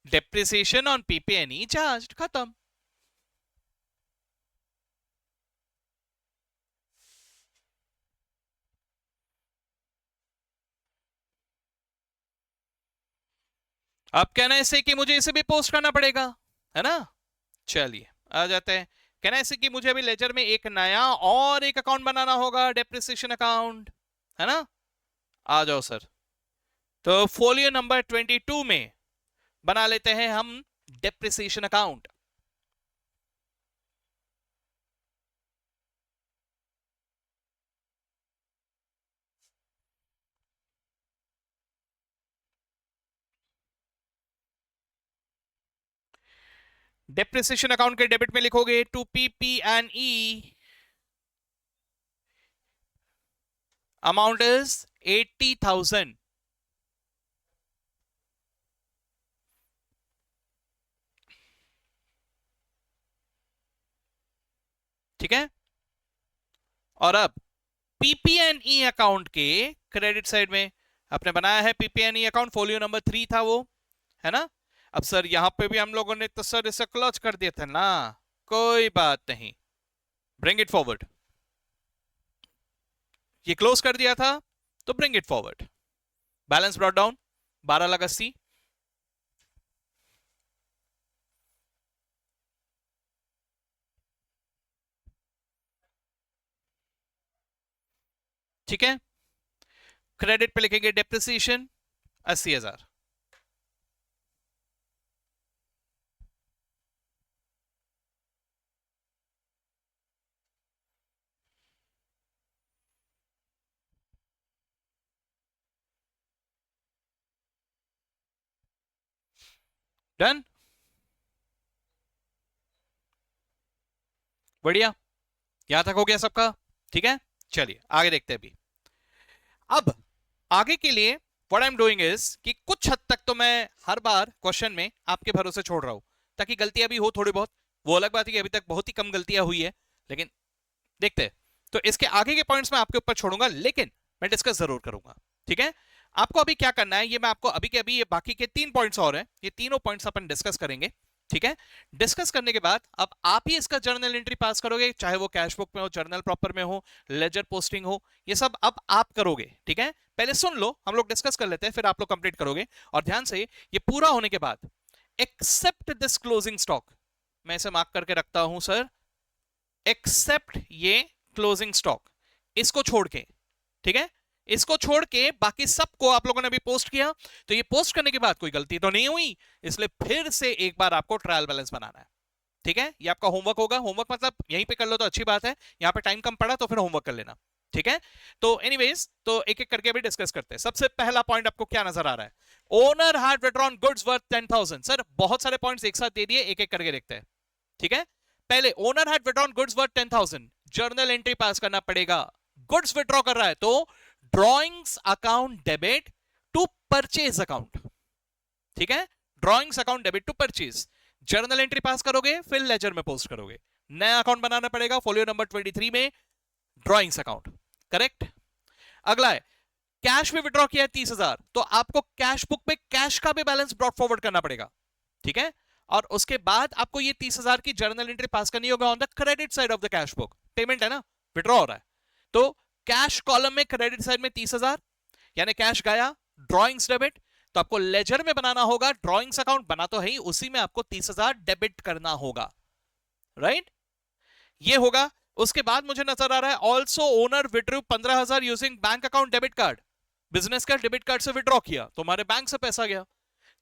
depreciation on PPNE charge, खत्म। अब कहना है इसे कि मुझे इसे भी पोस्ट करना पड़ेगा, है ना। चलिए आ जाते हैं। कहना है इसे कि मुझे अभी लेजर में एक नया और एक अकाउंट बनाना होगा, डेप्रिसिएशन अकाउंट, है ना। आ जाओ सर। तो फोलियो नंबर 22 में बना लेते हैं हम डेप्रिसिएशन अकाउंट। डेप्रिसिएशन अकाउंट के डेबिट में लिखोगे टू PP&E, अमाउंट इज 80,000। ठीक है। और अब पीपीएनई अकाउंट के क्रेडिट साइड में आपने बनाया है पीपीएनई अकाउंट, फोलियो नंबर 3 था वो, है ना। अब सर यहां पे भी हम लोगों ने तो सर इसे क्लोज कर दिया था ना, कोई बात नहीं, ब्रिंग इट फॉरवर्ड। ये क्लोज कर दिया था तो bring it forward. Balance brought down 12,80,000। ठीक है। क्रेडिट पे लिखेंगे डेप्रिसिएशन 80,000। डन, बढ़िया, यहां तक हो गया सबका। ठीक है, चलिए आगे देखते हैं अभी। अब आगे के लिए what I am doing is कि कुछ हद तक तो मैं हर बार क्वेश्चन में आपके भरोसे छोड़ रहा हूं, ताकि गलतियां भी हो थोड़ी बहुत। वो अलग बात है कि अभी तक बहुत ही कम गलतियां हुई है, लेकिन देखते हैं। तो इसके आगे के पॉइंट्स मैं आपके ऊपर छोड़ूंगा, लेकिन मैं डिस्कस जरूर करूंगा। ठीक है। आपको अभी क्या करना है, ये मैं आपको अभी के अभी, ये बाकी के 3 पॉइंट्स और हैं, ये तीनों पॉइंट्स अपन डिस्कस करेंगे। ठीक है। डिस्कस करने के बाद अब आप ही इसका जर्नल एंट्री पास करोगे, चाहे वो कैश बुक में हो, जर्नल प्रॉपर में हो, लेजर पोस्टिंग हो, ये सब अब आप करोगे। ठीक है। पहले सुन लो, हम लोग डिस्कस कर लेते हैं, फिर आप लोग कंप्लीट करोगे। और ध्यान से, ये पूरा होने के बाद एक्सेप्ट दिस क्लोजिंग स्टॉक, मैं इसे मार्क करके रखता हूं सर, एक्सेप्ट ये क्लोजिंग स्टॉक, इसको छोड़ के, ठीक है, इसको छोड़ के बाकी सबको आप लोगों ने अभी पोस्ट किया। तो ये पोस्ट करने के बाद कोई गलती तो नहीं हुई, इसलिए फिर से एक बार आपको ट्रायल बैलेंस बनाना है। ठीक है, ये आपका होमवर्क होगा। होमवर्क मतलब यहीं पे कर लो तो अच्छी बात है, यहां पे टाइम कम पड़ा तो फिर होमवर्क कर लेना। ठीक है। तो एनीवेज, तो एक एक करके अभी डिस्कस करते हैं। सबसे पहला पॉइंट आपको क्या नजर आ रहा है, owner had withdrawn goods worth 10,000। Sir बहुत सारे पॉइंट्स एक साथ दे दिए, एक एक करके देखते हैं। ठीक है। पहले owner had withdrawn goods worth 10,000, journal entry pass करना पड़ेगा। गुड्स विथड्रॉ कर रहा है तो drawings account debit to purchase account. ठीक है, drawings account debit to purchase, journal entry pass करोगे, फिर लेजर में पोस्ट करोगे। नया अकाउंट बनाना पड़ेगा फोलियो नंबर 23 में, ड्रॉइंग्स अकाउंट। करेक्ट। अगला है कैश में विड्रॉ किया है 30,000, तो आपको कैश बुक में कैश का भी बैलेंस ब्रॉट फॉरवर्ड करना पड़ेगा। ठीक है। और उसके बाद आपको ये 30,000 की जर्नल एंट्री पास करनी होगा on the credit side of the cash book. Payment है ना, विड्रॉ हो रहा है, तो कैश कॉलम में क्रेडिट साइड में 30,000, यानी कैश गया, ड्रॉइंग्स डेबिट, तो आपको लेजर में बनाना होगा, ड्रॉइंग्स अकाउंट बना तो है ही, उसी में आपको 30,000 डेबिट करना होगा। राइट, ये होगा। उसके बाद मुझे नजर आ रहा है also owner withdrew 15,000 using bank account debit card, business का डेबिट कार्ड से विड्रॉ किया, तुम्हारे बैंक से पैसा गया,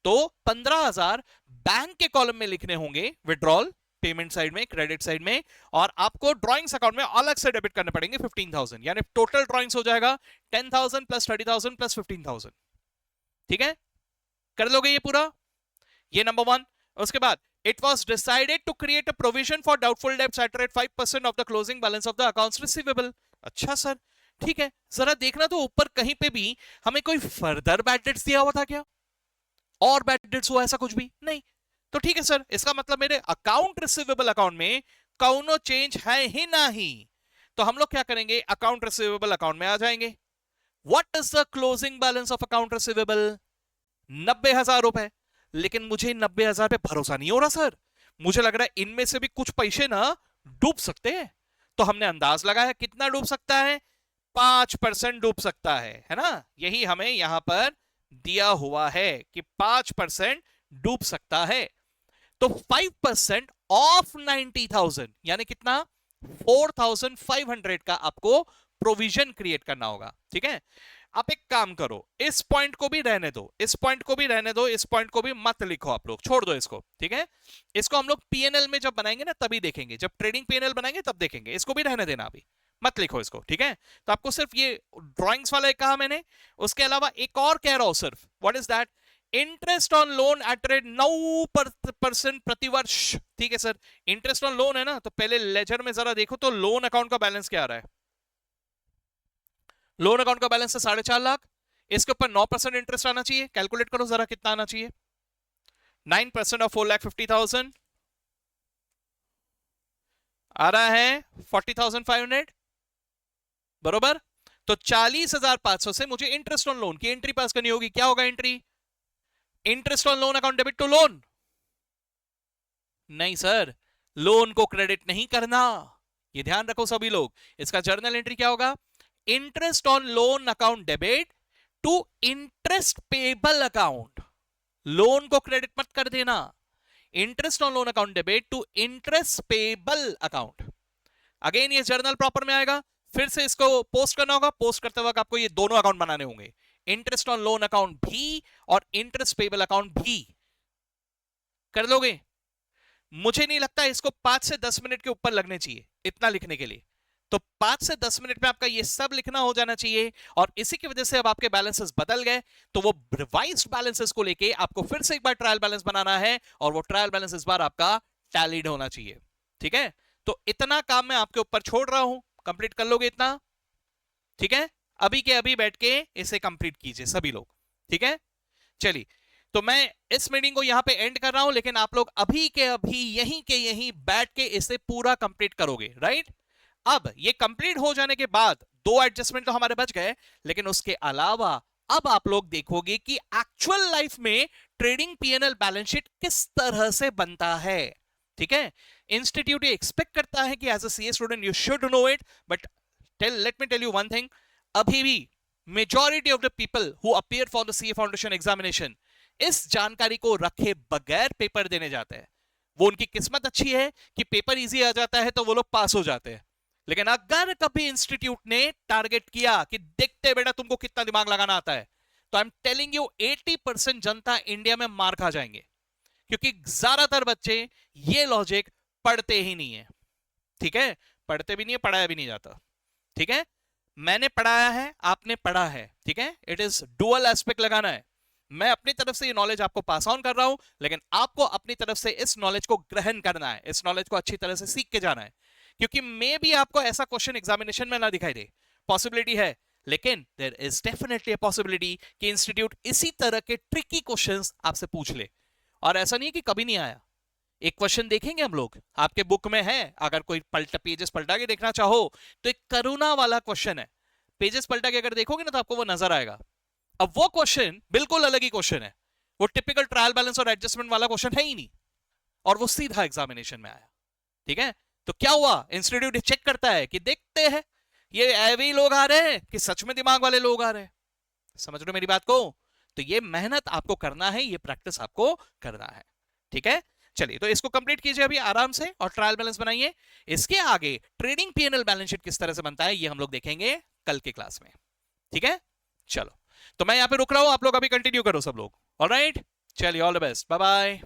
तो 15,000 बैंक के कॉलम में लिखने होंगे, विड्रॉल पेमेंट साइड में, क्रेडिट साइड में, और आपको ड्रॉइंग्स अकाउंट में अलग से डेबिट करने पड़ेंगे 15,000, यानी टोटल ड्रॉइंग्स हो जाएगा 10,000 प्लस 30,000 प्लस 15,000। ठीक है, कर लोगे ये पूरा, ये नंबर 1। उसके बाद it was decided to create a provision for doubtful debts at rate 5% of the closing balance of the accounts receivable। अच्छा सर, ठीक है, जरा देखना तो ऊपर कहीं पे भी हमें कोई फर्दर बैड डेट्स दिया हुआ था क्या, और बैड डेट्स हुआ ऐसा कुछ भी नहीं। तो ठीक है सर, इसका मतलब मेरे अकाउंट रिसीवेबल अकाउंट में कौनो चेंज है ही नहीं। तो हम लोग क्या करेंगे, अकाउंट रिसीवेबल अकाउंट में आ जाएंगे। What is the closing balance of account receivable, 90,000 रुपए। लेकिन मुझे 90,000 पे भरोसा नहीं हो रहा सर, मुझे लग रहा है इनमें से भी कुछ पैसे ना डूब सकते हैं। तो हमने अंदाज लगाया कितना डूब सकता है, 5% डूब सकता है ना, यही हमें यहां पर दिया हुआ है कि 5% डूब सकता है। तो 5% ऑफ 90,000 यानी कितना, 4,500 का आपको प्रोविजन क्रिएट करना होगा। ठीक है, आप एक काम करो, इस पॉइंट को भी रहने दो, इस पॉइंट को भी रहने दो, इस पॉइंट को भी मत लिखो, आप लोग छोड़ दो इसको। ठीक है, इसको हम लोग पीएनएल में जब बनाएंगे ना तभी देखेंगे, जब ट्रेडिंग पीएनएल बनाएंगे तब देखेंगे, इसको भी रहने देना, अभी मत लिखो इसको। ठीक है, तो आपको सिर्फ ये ड्राइंग्स वाला एक कहा मैंने, उसके अलावा एक और कह रहा हूं सिर्फ, what is that, interest on loan at rate 9% प्रतिवर्ष। ठीक है सर, इंटरेस्ट ऑन लोन है ना, तो पहले लेजर में जरा देखो तो लोन अकाउंट का बैलेंस क्या आ रहा है। लोन अकाउंट का बैलेंस है 4.5 लाख, इसके ऊपर 9% इंटरेस्ट आना चाहिए, कैलकुलेट करो जरा कितना आना चाहिए। 9% ऑफ 4,50,000 आ रहा है 40,500 बरोबर। तो 40,500 से मुझे इंटरेस्ट ऑन लोन की एंट्री पास करनी होगी। क्या होगा entry, interest on loan account debit to loan, नहीं सर, लोन को क्रेडिट नहीं करना, ये ध्यान रखो सभी लोग। इसका जर्नल एंट्री क्या होगा, interest on loan account debit to interest payable account, loan को क्रेडिट मत कर देना, interest on loan account debit to interest payable account. Again ये जर्नल प्रॉपर में आएगा, फिर से इसको पोस्ट करना होगा, पोस्ट करते वक्त आपको ये दोनों अकाउंट बनाने होंगे, इंटरेस्ट ऑन लोन अकाउंट भी और इंटरेस्ट पेबल अकाउंट भी। कर लोगे, मुझे नहीं लगता इसको 5 से 10 मिनट के ऊपर लगने चाहिए इतना लिखने के लिए, तो 5 से 10 मिनट में आपका ये सब लिखना हो जाना चाहिए। और इसी की वजह से अब आपके बैलेंसेस बदल गए, तो वो रिवाइज्ड बैलेंसेस को लेके आपको फिर से एक बार ट्रायल बैलेंस बनाना है, और वो ट्रायल बैलेंस इस बार आपका टैलीड होना चाहिए। ठीक है, तो इतना काम मैं आपके ऊपर छोड़ रहा हूं, कंप्लीट कर लोगे इतना। ठीक है, अभी के अभी बैठ के इसे कंप्लीट कीजिए सभी लोग। ठीक है, चलिए, तो मैं इस मीटिंग को यहां पे एंड कर रहा हूं, लेकिन आप लोग अभी के अभी यहीं के यहीं बैठ के इसे पूरा कंप्लीट करोगे, राइट। अब ये कंप्लीट हो जाने के बाद 2 एडजस्टमेंट तो हमारे बच गए, लेकिन उसके अलावा अब आप लोग देखोगे कि एक्चुअल लाइफ में ट्रेडिंग पीएनएल बैलेंस शीट किस तरह से बनता है। ठीक है, इंस्टीट्यूट ये एक्सपेक्ट करता है कि as a CA student you should know it, but let me tell you one thing, अभी भी majority of the people who appear for the CA foundation examination इस जानकारी को रखे बगैर पेपर देने जाते हैं। वो उनकी किस्मत अच्छी है कि पेपर इजी आ जाता है तो वो लोग पास हो जाते हैं, लेकिन अगर कभी इंस्टीट्यूट ने टारगेट किया कि देखते बेटा तुमको कितना दिमाग लगाना आता है, तो I am telling you 80% Janata India में मार खा जाएंगे, क्योंकि ज्यादातर बच्चे ये लॉजिक पढ़ते ही नहीं है। ठीक है, पढ़ते भी नहीं है, पढ़ाया भी नहीं जाता। ठीक है, मैंने पढ़ाया है, आपने पढ़ा है। ठीक है, इट इज डुअल एस्पेक्ट लगाना है। मैं अपनी तरफ से ये नॉलेज आपको पास ऑन कर रहा हूं, लेकिन आपको अपनी तरफ से इस नॉलेज को ग्रहण करना है, इस नॉलेज को अच्छी तरह से सीख के जाना है, क्योंकि मे भी आपको ऐसा क्वेश्चन एग्जामिनेशन में ना दिखाई दे, पॉसिबिलिटी है, लेकिन there is definitely a possibility कि इंस्टीट्यूट इसी तरह के ट्रिकी क्वेश्चंस आपसे पूछ ले। और ऐसा नहीं है कि कभी नहीं आया, एक क्वेश्चन देखेंगे हम लोग, आपके बुक में है, अगर कोई पेजेस पलटा के देखना चाहो तो एक करुणा वाला क्वेश्चन है, पेजेस पलटा के अगर देखोगे ना तो आपको वो नजर आएगा। अब वो क्वेश्चन बिल्कुल अलग ही क्वेश्चन है, वो टिपिकल ट्रायल बैलेंस और एडजस्टमेंट वाला क्वेश्चन है ही नहीं, और वो सीधा एग्जामिनेशन में आया। ठीक है, तो क्या हुआ, इंस्टीट्यूट चेक करता है कि देखते हैं ये ऐसे लोग आ रहे हैं कि सच में दिमाग वाले लोग आ रहे हैं। समझ रहे हो मेरी बात को, तो ये मेहनत आपको करना है, ये प्रैक्टिस आपको करना है। ठीक है, चलिए, तो इसको कंप्लीट कीजिए अभी आराम से और ट्रायल बैलेंस बनाइए। इसके आगे ट्रेडिंग पीएनएल बैलेंस शीट किस तरह से बनता है ये हम लोग देखेंगे कल के क्लास में। ठीक है, चलो, तो मैं यहां पे रुक रहा हूं, आप लोग अभी कंटिन्यू करो सब लोग। ऑलराइट, चलिए, all the best, bye bye.